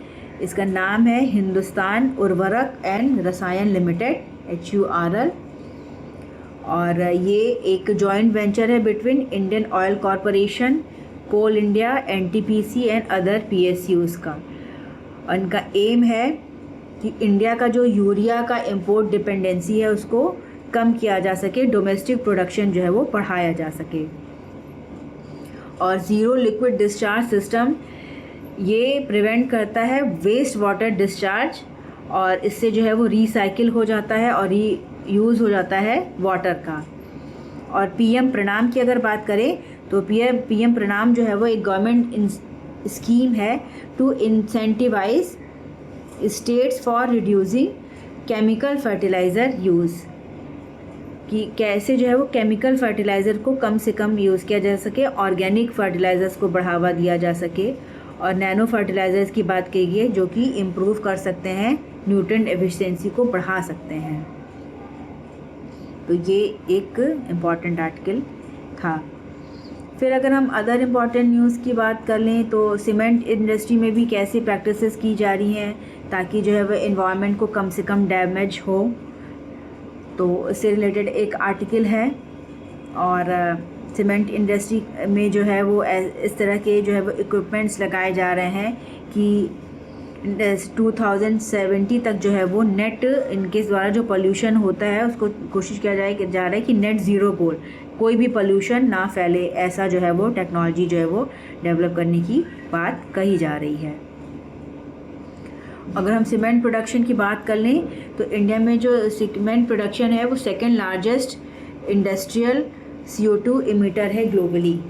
इसका नाम है हिंदुस्तान उर्वरक एंड रसायन लिमिटेड HURL, और ये एक जॉइंट वेंचर है between Indian Oil Corporation, Coal India, NTPC and other PSUs का। और इनका एम है कि इंडिया का जो यूरिया का इंपोर्ट डिपेंडेंसी है उसको कम किया जा सके, डोमेस्टिक प्रोडक्शन जो है वो बढ़ाया जा सके। और ज़ीरो लिक्विड डिस्चार्ज सिस्टम ये प्रिवेंट करता है वेस्ट वाटर डिस्चार्ज, और इससे जो है वो रिसाइकिल हो जाता है और यूज़ हो जाता है वाटर का। और PM प्रणाम की अगर बात करें तो PM प्रणाम जो है वो एक गवर्नमेंट स्कीम है to incentivize states for reducing chemical fertilizer use, कि कैसे जो है वो केमिकल फर्टिलाइज़र को कम से कम यूज़ किया जा सके, ऑर्गेनिक फर्टिलाइज़र्स को बढ़ावा दिया जा सके, और नैनो फर्टिलाइज़र्स की बात की गई है जो कि इम्प्रूव कर सकते हैं, न्यूट्रिएंट एफिशिएंसी को बढ़ा सकते हैं। तो ये एक इम्पॉर्टेंट आर्टिकल था। फिर अगर हम अदर इम्पॉर्टेंट न्यूज़ की बात कर लें तो सीमेंट इंडस्ट्री में भी कैसे प्रैक्टिसेस की जा रही हैं ताकि जो है वह एनवायरनमेंट को कम से कम डैमेज हो, तो इससे रिलेटेड एक आर्टिकल है। और सीमेंट इंडस्ट्री में जो है वो इस तरह के जो है वो इक्विपमेंट्स लगाए जा रहे हैं कि 2070 तक जो है वो नेट इनके द्वारा जो पोल्यूशन होता है उसको कोशिश किया जा रहा है कि नेट ज़ीरो गोल, कोई भी पोल्यूशन ना फैले, ऐसा जो है वो टेक्नोलॉजी जो है वो डेवलप करने की बात कही जा रही है। अगर हम सीमेंट प्रोडक्शन की बात कर लें तो इंडिया में जो सीमेंट प्रोडक्शन है वो second largest industrial CO2 emitter है ग्लोबली,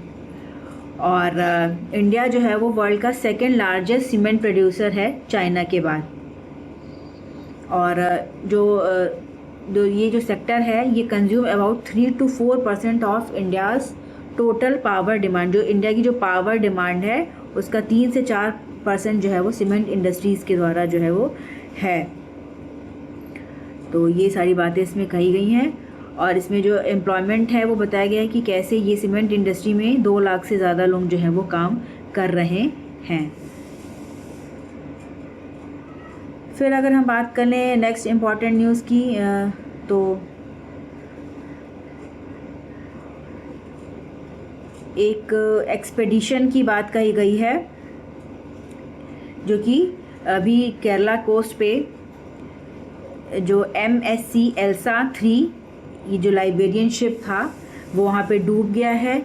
और इंडिया जो है वो वर्ल्ड का सेकेंड लार्जेस्ट सीमेंट प्रोड्यूसर है चाइना के बाद। और जो ये जो सेक्टर है ये consume about 3 to 4% of India's total power demand. जो इंडिया की जो पावर डिमांड है उसका 3 से 4% जो है वो सीमेंट इंडस्ट्रीज़ के द्वारा जो है वो है। तो ये सारी बातें इसमें कही गई हैं। और इसमें जो एम्प्लॉयमेंट है वो बताया गया है कि कैसे ये सीमेंट इंडस्ट्री में 2 लाख से ज़्यादा लोग जो हैं वो काम कर रहे हैं। फिर अगर हम बात कर लें नेक्स्ट इम्पॉर्टेंट न्यूज़ की, तो एक एक्सपेडिशन की बात कही गई है जो कि अभी केरला कोस्ट पे जो MSC एल्सा 3 ये जो लाइबेरियन शिप था वो वहाँ पे डूब गया है।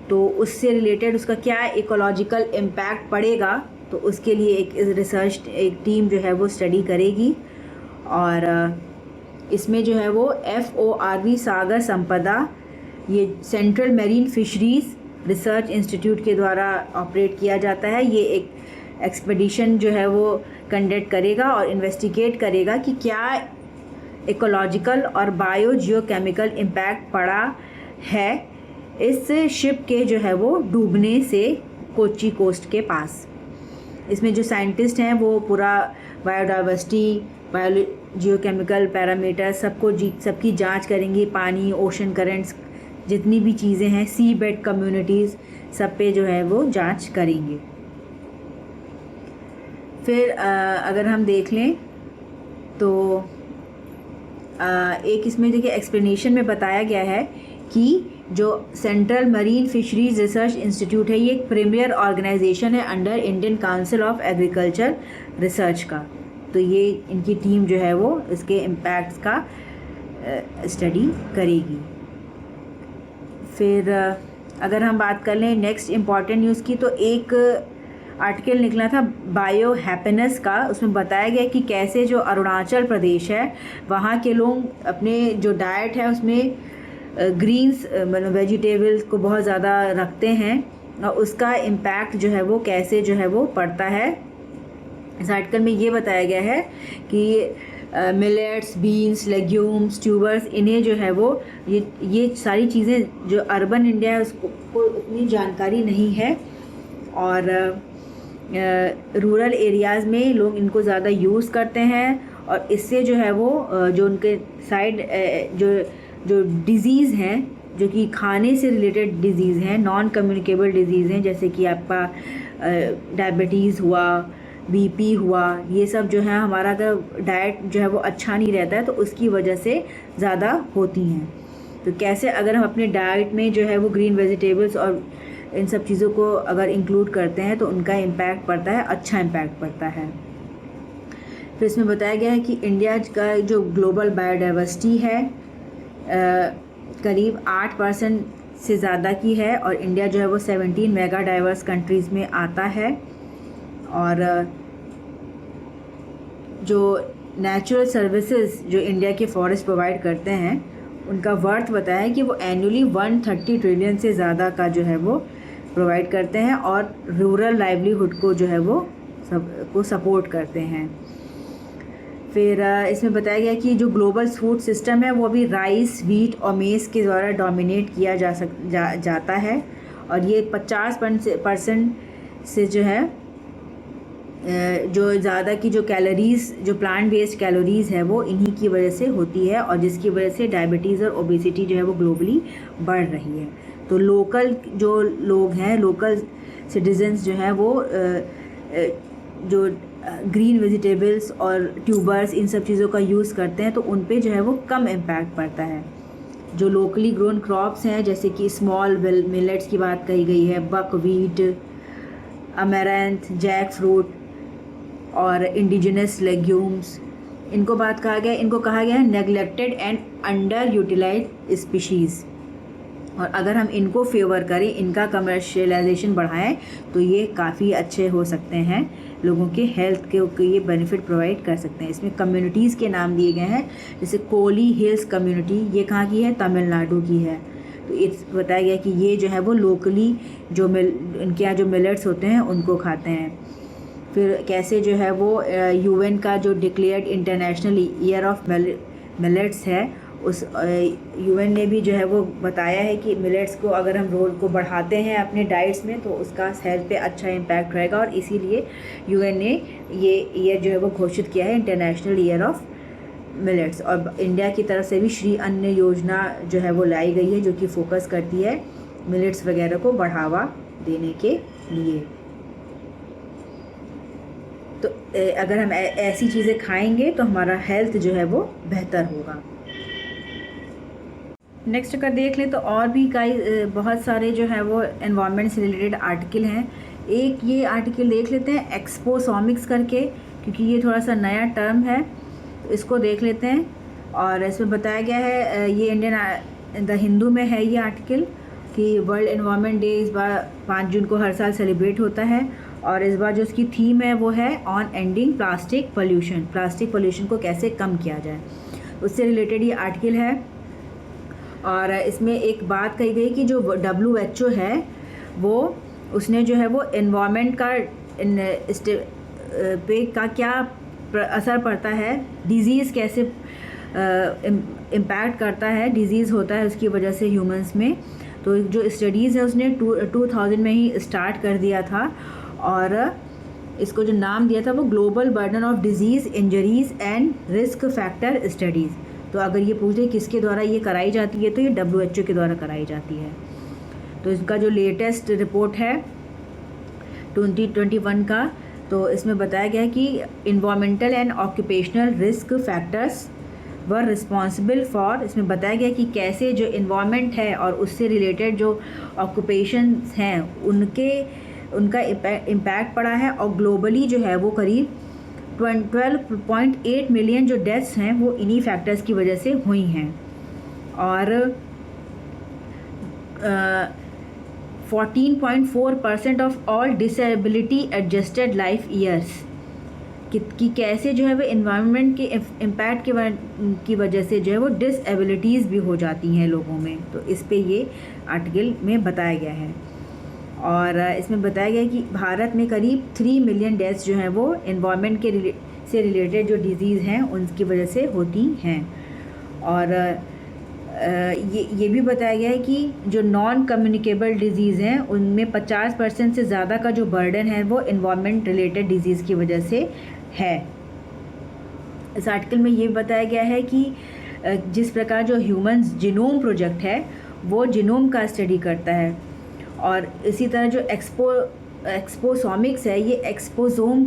तो उससे रिलेटेड उसका क्या इकोलॉजिकल इम्पैक्ट पड़ेगा, तो उसके लिए एक रिसर्च एक टीम जो है वो स्टडी करेगी। और इसमें जो है वो FORV सागर संपदा, ये central marine fisheries research institute के द्वारा ऑपरेट किया जाता है। ये एक एक्सपेडिशन जो है वो कंडक्ट करेगा और इन्वेस्टिगेट करेगा कि क्या इकोलॉजिकल और बायो जियोकेमिकल इम्पैक्ट पड़ा है इस शिप के जो है वो डूबने से कोच्चि कोस्ट के पास। इसमें जो साइंटिस्ट हैं वो पूरा बायोडाइवर्सिटी, जियोकेमिकल पैरामीटर सबकी जांच करेंगे। पानी, ओशन करंट्स, जितनी भी चीज़ें हैं, सी बेड कम्युनिटीज़, सब पे जो है वो जांच करेंगे। फिर अगर हम देख लें तो एक इसमें देखिए एक्सप्लेनेशन में बताया गया है कि जो central marine fisheries research institute है ये एक प्रीमियर ऑर्गेनाइजेशन है under Indian council of agriculture research का। तो ये इनकी टीम जो है वो इसके इम्पैक्ट्स का स्टडी करेगी। फिर अगर हम बात कर लें नेक्स्ट इम्पॉर्टेंट न्यूज़ की, तो एक आर्टिकल निकला था बायो हैप्पीनेस का। उसमें बताया गया कि कैसे जो अरुणाचल प्रदेश है वहाँ के लोग अपने जो डाइट है उसमें ग्रीन्स मतलब वेजिटेबल्स को बहुत ज़्यादा रखते हैं और उसका इम्पैक्ट जो है वो कैसे जो है वो पड़ता है। इस आर्टिकल में ये बताया गया है कि मिलेट्स, बीन्स, लेग्यूम्स, ट्यूबर्स, इन्हें जो है वो ये सारी चीज़ें जो अर्बन इंडिया है उसको उतनी जानकारी नहीं है और रूरल एरियाज़ में लोग इनको ज़्यादा यूज़ करते हैं और इससे जो है वो जो उनके साइड जो डिज़ीज़ हैं जो कि खाने से रिलेटेड डिज़ीज़ हैं, नॉन कम्युनिकेबल डिज़ीज़ हैं, जैसे कि आपका डायबिटीज़ हुआ, BP हुआ, ये सब जो है हमारा अगर डाइट जो है वो अच्छा नहीं रहता है तो उसकी वजह से ज़्यादा होती हैं। तो कैसे अगर हम अपने डाइट में जो है वो ग्रीन वेजिटेबल्स और इन सब चीज़ों को अगर इंक्लूड करते हैं तो उनका इम्पैक्ट पड़ता है, अच्छा इम्पैक्ट पड़ता है। फिर इसमें बताया गया है कि इंडिया का जो ग्लोबल बायोडाइवर्सिटी है करीब 8% से ज़्यादा की है और इंडिया जो है वो 17 मेगा डाइवर्स कंट्रीज़ में आता है। और जो नेचुरल सर्विसेज जो इंडिया के फॉरेस्ट प्रोवाइड करते हैं उनका वर्थ बताया है कि वो एनुअली 130 ट्रिलियन से ज़्यादा का जो है वो प्रोवाइड करते हैं और रूरल लाइवलीहुड को जो है वो सबको सपोर्ट करते हैं। फिर इसमें बताया गया कि जो ग्लोबल फूड सिस्टम है वो अभी राइस, व्हीट और मेज़ के द्वारा डोमिनेट किया जाता है और ये 50% से जो है जो ज़्यादा की जो कैलोरीज़ जो प्लांट बेस्ड कैलोरीज़ है वो इन्हीं की वजह से होती है और जिसकी वजह से डायबिटीज़ और ओबेसिटी जो है वो ग्लोबली बढ़ रही है। तो लोकल जो लोग हैं, लोकल सिटीजन्स जो हैं वो जो ग्रीन वेजिटेबल्स और ट्यूबर्स इन सब चीज़ों का यूज़ करते हैं तो उन पे जो है वो कम इम्पैक्ट पड़ता है। जो लोकली ग्रोन क्रॉप्स हैं जैसे कि स्मॉल मिलेट्स की बात कही गई है, बकव्हीट, अमेरैंथ, जैक फ्रूट और इंडिजिनस लेग्यूम्स, इनको कहा गया है neglected and under utilized species. और अगर हम इनको फेवर करें, इनका कमर्शियलाइजेशन बढ़ाएं तो ये काफ़ी अच्छे हो सकते हैं, लोगों के हेल्थ के ये बेनिफिट प्रोवाइड कर सकते हैं। इसमें कम्युनिटीज़ के नाम दिए गए हैं, जैसे कोली हिल्स कम्युनिटी, ये कहाँ की है? तमिलनाडु की है। तो इस बताया गया कि ये जो है वो लोकली जो इनके यहाँ जो मिलेट्स होते हैं उनको खाते हैं। फिर कैसे जो है वो UN का जो declared international year of millets है उस यूएन ने भी जो है वो बताया है कि मिलेट्स को अगर हम रोल को बढ़ाते हैं अपने डाइट्स में तो उसका हेल्थ पे अच्छा इम्पैक्ट रहेगा, और इसीलिए यूएन ने ये ईयर जो है वो घोषित किया है इंटरनेशनल ईयर ऑफ मिलेट्स। और इंडिया की तरफ से भी श्री अन्न योजना जो है वो लाई गई है, जो कि फोकस करती है मिलेट्स वगैरह को बढ़ावा देने के लिए। तो अगर हम ऐसी चीज़ें खाएंगे तो हमारा हेल्थ जो है वो बेहतर होगा। नेक्स्ट अगर देख लें तो और भी कई बहुत सारे जो है वो एनवायरनमेंट से रिलेटेड आर्टिकल हैं। एक ये आर्टिकल देख लेते हैं एक्सपोसॉमिक्स करके, क्योंकि ये थोड़ा सा नया टर्म है, तो इसको देख लेते हैं। और इसमें बताया गया है, ये इंडियन द हिंदू में है ये आर्टिकल, कि वर्ल्ड एनवायरनमेंट डे इस बार 5 जून को हर साल सेलिब्रेट होता है, और इस बार जो उसकी थीम है वो है on ending plastic pollution, plastic pollution को कैसे कम किया जाए, उससे रिलेटेड ये आर्टिकल है। और इसमें एक बात कही गई कि जो WHO है वो उसने जो है वो एनवायरनमेंट का पे का क्या असर पड़ता है, डिज़ीज़ कैसे इम्पैक्ट करता है, डिज़ीज़ होता है उसकी वजह से ह्यूमंस में। तो जो स्टडीज़ है उसने 2000 में ही स्टार्ट कर दिया था, और इसको जो नाम दिया था वो global burden of disease, injuries and risk factor studies. तो अगर ये पूछे किसके द्वारा ये कराई जाती है तो ये WHO के द्वारा कराई जाती है। तो इसका जो लेटेस्ट रिपोर्ट है 2021 का, तो इसमें बताया गया है कि environmental and occupational risk factors were responsible for, इसमें बताया गया कि कैसे जो इन्वायरमेंट है और उससे रिलेटेड जो ऑक्यूपेशंस हैं उनका इम्पैक्ट पड़ा है, और ग्लोबली जो है वो करीब 12.8 मिलियन जो डेथ्स हैं वो इन्हीं फैक्टर्स की वजह से हुई हैं। और 14.4% of all disability adjusted life years, कि कैसे जो है वो इन्वायरमेंट के इम्पैक्ट की वजह से जो है वो डिसेबिलिटीज़ भी हो जाती हैं लोगों में। तो इस पे ये आर्टिकल में बताया गया है। और इसमें बताया गया कि भारत में करीब 3 मिलियन डेथ्स जो हैं वो इन्वायरमेंट के से रिलेटेड जो डिज़ीज़ हैं उनकी वजह से होती हैं। और ये भी बताया गया है कि जो नॉन कम्युनिकेबल डिज़ीज़ हैं उनमें 50% से ज़्यादा का जो बर्डन है वो इन्वायरमेंट रिलेटेड डिज़ीज़ की वजह से है। इस आर्टिकल में ये बताया गया है कि जिस प्रकार जो ह्यूमन जीनोम प्रोजेक्ट है वो जीनोम का स्टडी करता है, और इसी तरह जो एक्सपोसॉमिक्स है ये एक्सपोसोम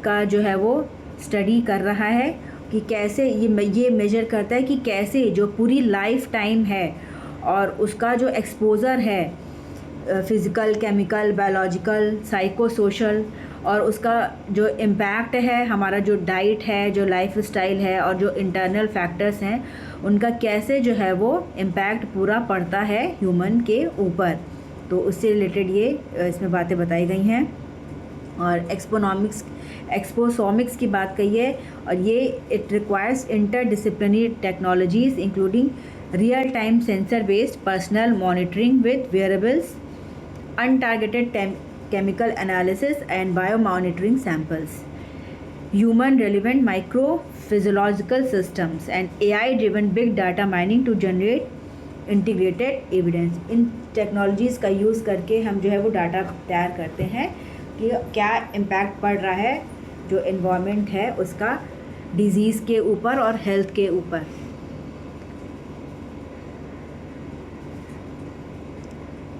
का जो है वो स्टडी कर रहा है, कि कैसे ये मेजर करता है कि कैसे जो पूरी लाइफ टाइम है और उसका जो एक्सपोज़र है physical, chemical, biological, psycho social, और उसका जो इम्पैक्ट है हमारा जो डाइट है, जो लाइफ स्टाइल है और जो इंटरनल फैक्टर्स हैं उनका कैसे जो है वो इम्पैक्ट पूरा पड़ता है ह्यूमन के ऊपर। तो उससे रिलेटेड ये इसमें बातें बताई गई हैं। और एक्सपोसॉमिक्स की बात कही है, और ये it requires interdisciplinary technologies including real time sensor based personal monitoring with wearables, untargeted chemical analysis and biomonitoring samples, human relevant microphysiological systems and AI driven big data mining to generate integrated evidence। In technologies का use करके हम जो है वो data तैयार करते हैं कि क्या इम्पैक्ट पड़ रहा है जो एनवायरनमेंट है उसका डिज़ीज़ के ऊपर और हेल्थ के ऊपर।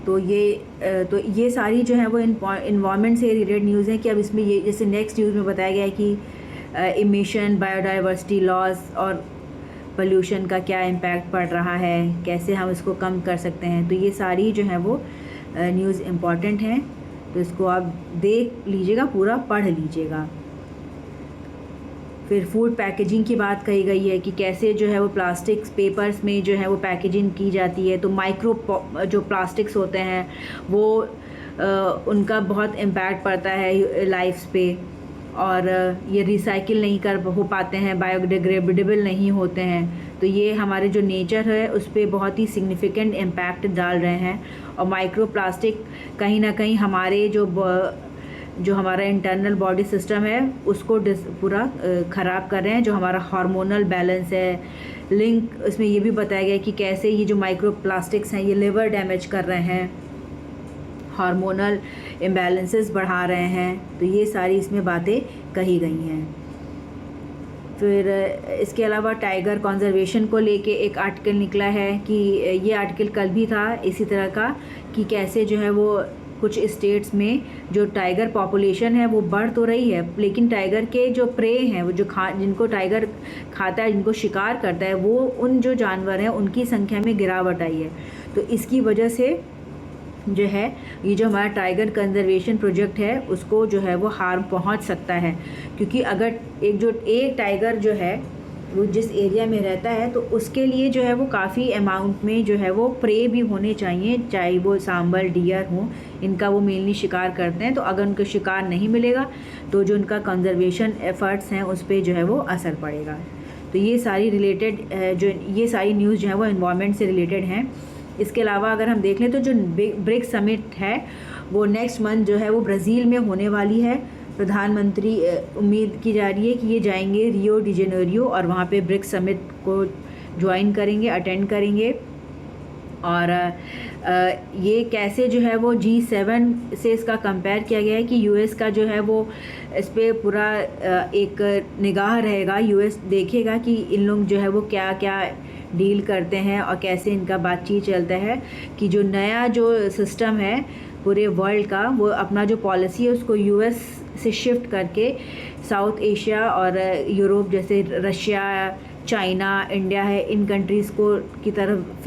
तो ये सारी जो है वो इन्वायरमेंट से रिलेटेड न्यूज़ है। कि अब इसमें ये जैसे नेक्स्ट न्यूज़ में बताया गया है कि इमिशन, बायोडाइवर्सिटी लॉस और पोल्यूशन का क्या इम्पैक्ट पड़ रहा है, कैसे हम इसको कम कर सकते हैं। तो ये सारी जो है वो न्यूज़ इम्पॉर्टेंट हैं, तो इसको आप देख लीजिएगा, पूरा पढ़ लीजिएगा। फिर फूड पैकेजिंग की बात कही गई है कि कैसे जो है वो प्लास्टिक्स पेपर्स में जो है वो पैकेजिंग की जाती है। तो माइक्रो जो प्लास्टिक्स होते हैं वो उनका बहुत इम्पैक्ट पड़ता है लाइफ्स पे, और ये रिसाइकिल नहीं हो पाते हैं, बायोडिग्रेडेबल नहीं होते हैं। तो ये हमारे जो नेचर है उस पर बहुत ही सिग्निफिकेंट इम्पैक्ट डाल रहे हैं। और माइक्रो प्लास्टिक कहीं ना कहीं हमारे जो हमारा इंटरनल बॉडी सिस्टम है उसको पूरा ख़राब कर रहे हैं। जो हमारा हार्मोनल बैलेंस है, लिंक इसमें ये भी बताया गया कि कैसे ये जो माइक्रो प्लास्टिक्स हैं ये लिवर डैमेज कर रहे हैं, हार्मोनल इम्बैलेंसेस बढ़ा रहे हैं, तो ये सारी इसमें बातें कही गई हैं। फिर इसके अलावा टाइगर कंजर्वेशन को लेके एक आर्टिकल निकला है कि ये आर्टिकल कल भी था इसी तरह का, कि कैसे जो है वो कुछ स्टेट्स में जो टाइगर पॉपुलेशन है वो बढ़ तो रही है, लेकिन टाइगर के जो प्रे हैं, वो जो जिनको टाइगर खाता है, जिनको शिकार करता है, वो उन जो जानवर हैं उनकी संख्या में गिरावट आई है। तो इसकी वजह से जो है ये जो हमारा टाइगर कंजर्वेशन प्रोजेक्ट है उसको जो है वो हार्म पहुंच सकता है, क्योंकि अगर एक टाइगर जो है वो जिस एरिया में रहता है तो उसके लिए जो है वो काफ़ी अमाउंट में जो है वो प्रे भी होने चाहिए, चाहे वो सांबर, डियर हों, इनका वो मेनली शिकार करते हैं। तो अगर उनको शिकार नहीं मिलेगा तो जो उनका कंजर्वेशन एफर्ट्स हैं उस पर जो है वो असर पड़ेगा। तो ये सारी ये सारी न्यूज़ जो है वो एनवायरनमेंट से रिलेटेड हैं। इसके अलावा अगर हम देख लें तो जो ब्रिक्स समिट है वो नेक्स्ट मंथ जो है वो ब्राज़ील में होने वाली है। प्रधानमंत्री उम्मीद की जा रही है कि ये जाएंगे रियो डी जेनेरियो और वहाँ पे ब्रिक्स समिट को ज्वाइन करेंगे, अटेंड करेंगे। और ये कैसे जो है वो G7 से इसका कंपेयर किया गया है कि यूएस का जो है वो इस पर पूरा एक निगाह रहेगा, यूएस देखेगा कि इन लोग जो है वो क्या क्या डील करते हैं और कैसे इनका बातचीत चलता है, कि जो नया जो सिस्टम है पूरे वर्ल्ड का वो अपना जो पॉलिसी है उसको यूएस से शिफ्ट करके साउथ एशिया और यूरोप जैसे रशिया, चाइना, इंडिया है, इन कंट्रीज़ को की तरफ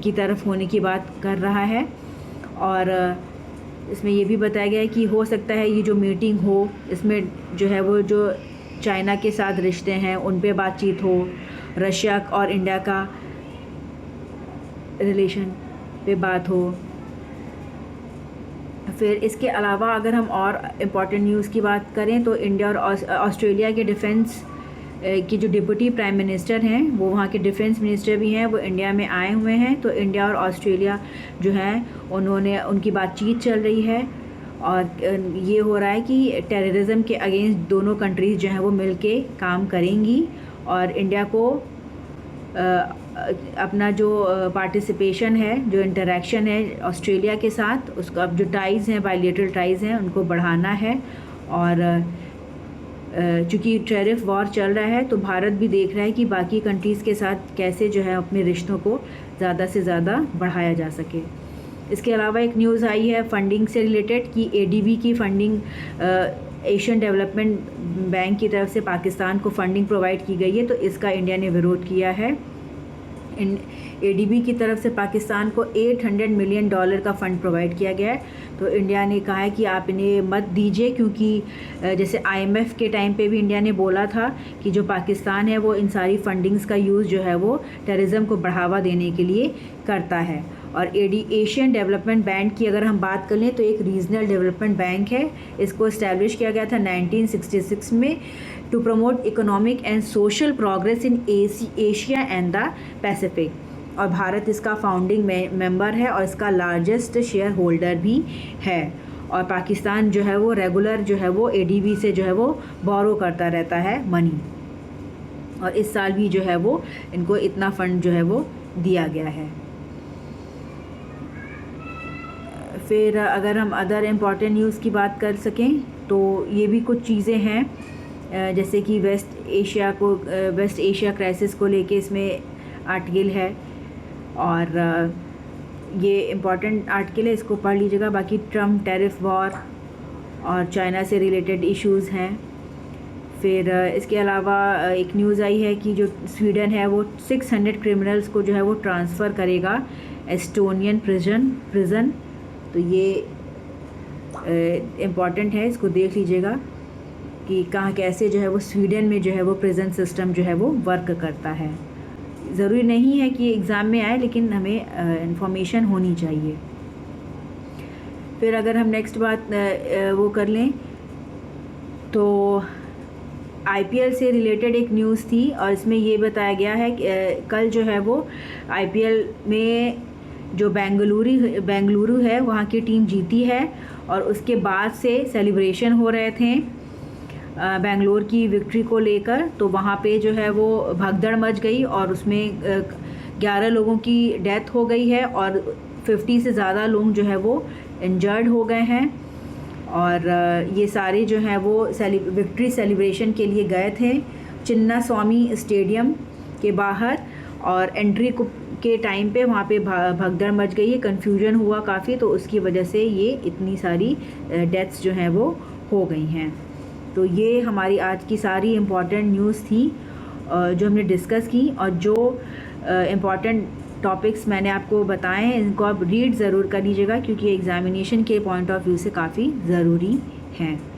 की तरफ होने की बात कर रहा है। और इसमें ये भी बताया गया है कि हो सकता है ये जो मीटिंग हो इसमें जो है वो जो चाइना के साथ रिश्ते हैं उन पे बातचीत हो, रशिया और इंडिया का रिलेशन पे बात हो। फिर इसके अलावा अगर हम और इम्पॉर्टेंट न्यूज़ की बात करें तो इंडिया और ऑस्ट्रेलिया के डिफेंस की जो डिप्टी प्राइम मिनिस्टर हैं वो वहाँ के डिफेंस मिनिस्टर भी हैं, वो इंडिया में आए हुए हैं। तो इंडिया और ऑस्ट्रेलिया जो हैं उनकी बातचीत चल रही है और ये हो रहा है कि टेररिज्म के अगेंस्ट दोनों कंट्रीज़ जो हैं वो मिलके काम करेंगी और इंडिया को अपना जो पार्टिसिपेशन है, जो इंटरेक्शन है ऑस्ट्रेलिया के साथ, उसको अब जो टाइज़ हैं, बायलैटरल टाइज़ हैं, उनको बढ़ाना है। और चूँकि टैरिफ वॉर चल रहा है तो भारत भी देख रहा है कि बाकी कंट्रीज़ के साथ कैसे जो है अपने रिश्तों को ज़्यादा से ज़्यादा बढ़ाया जा सके। इसके अलावा एक न्यूज़ आई है फंडिंग से रिलेटेड कि ADB की फंडिंग, एशियन डेवलपमेंट बैंक की तरफ से पाकिस्तान को फंडिंग प्रोवाइड की गई है, तो इसका इंडिया ने विरोध किया है। ADB की तरफ से पाकिस्तान को $800 मिलियन का फ़ंड प्रोवाइड किया गया है, तो इंडिया ने कहा है कि आप इन्हें मत दीजिए, क्योंकि जैसे IMF के टाइम पे भी इंडिया ने बोला था कि जो पाकिस्तान है वो इन सारी फंडिंग्स का यूज़ जो है वो टेररिज्म को बढ़ावा देने के लिए करता है। और एशियन डेवलपमेंट बैंक की अगर हम बात कर लें तो एक रीजनल डेवलपमेंट बैंक है, इसको इस्टेब्लिश किया गया था 1966 में to promote economic and social progress in Asia and the Pacific, और भारत इसका फाउंडिंग मेंबर है और इसका लार्जेस्ट शेयर होल्डर भी है। और पाकिस्तान जो है वो रेगुलर जो है वो ADB से जो है वो बोरो करता रहता है मनी, और इस साल भी जो है वो इनको इतना फ़ंड जो है वो दिया गया है। फिर अगर हम अदर इम्पॉर्टेंट न्यूज़ की बात कर सकें तो ये भी कुछ चीज़ें हैं, जैसे कि वेस्ट एशिया क्राइसिस को लेके इसमें आर्टिकल है, और ये इम्पॉर्टेंट आर्टिकल है, इसको पढ़ लीजिएगा। बाकी ट्रम्प टैरिफ वॉर और चाइना से रिलेटेड इश्यूज़ हैं। फिर इसके अलावा एक न्यूज़ आई है कि जो स्वीडन है वो 600 क्रिमिनल्स को जो है वो ट्रांसफ़र करेगा एस्टोनियन प्रिजन, तो ये इम्पॉर्टेंट है, इसको देख लीजिएगा कि कहाँ कैसे जो है वो स्वीडन में जो है वो प्रिजन सिस्टम जो है वो वर्क करता है। ज़रूरी नहीं है कि एग्ज़ाम में आए, लेकिन हमें इंफॉर्मेशन होनी चाहिए। फिर अगर हम नेक्स्ट बात वो कर लें तो IPL से रिलेटेड एक न्यूज़ थी, और इसमें ये बताया गया है कि कल जो है वो IPL में जो बेंगलुरु है वहाँ की टीम जीती है, और उसके बाद से सेलिब्रेशन हो रहे थे। बेंगलोर की विक्ट्री को लेकर, तो वहाँ पे जो है वो भगदड़ मच गई और उसमें 11 लोगों की डेथ हो गई है और 50 से ज़्यादा लोग जो है वो इंजर्ड हो गए हैं। और ये सारे जो हैं वो विक्ट्री सेलिब्रेशन के लिए गए थे चिन्ना स्वामी स्टेडियम के बाहर, और एंट्री के टाइम पे वहाँ पे भगदड़ मच गई है, कन्फ्यूजन हुआ काफ़ी, तो उसकी वजह से ये इतनी सारी डेथ्स जो हैं वो हो गई हैं। तो ये हमारी आज की सारी इम्पॉर्टेंट न्यूज़ थी जो हमने डिस्कस की, और जो इम्पॉर्टेंट टॉपिक्स मैंने आपको बताए हैं इनको आप रीड ज़रूर कर लीजिएगा, क्योंकि एग्ज़ामिनेशन के पॉइंट ऑफ व्यू से काफ़ी ज़रूरी हैं।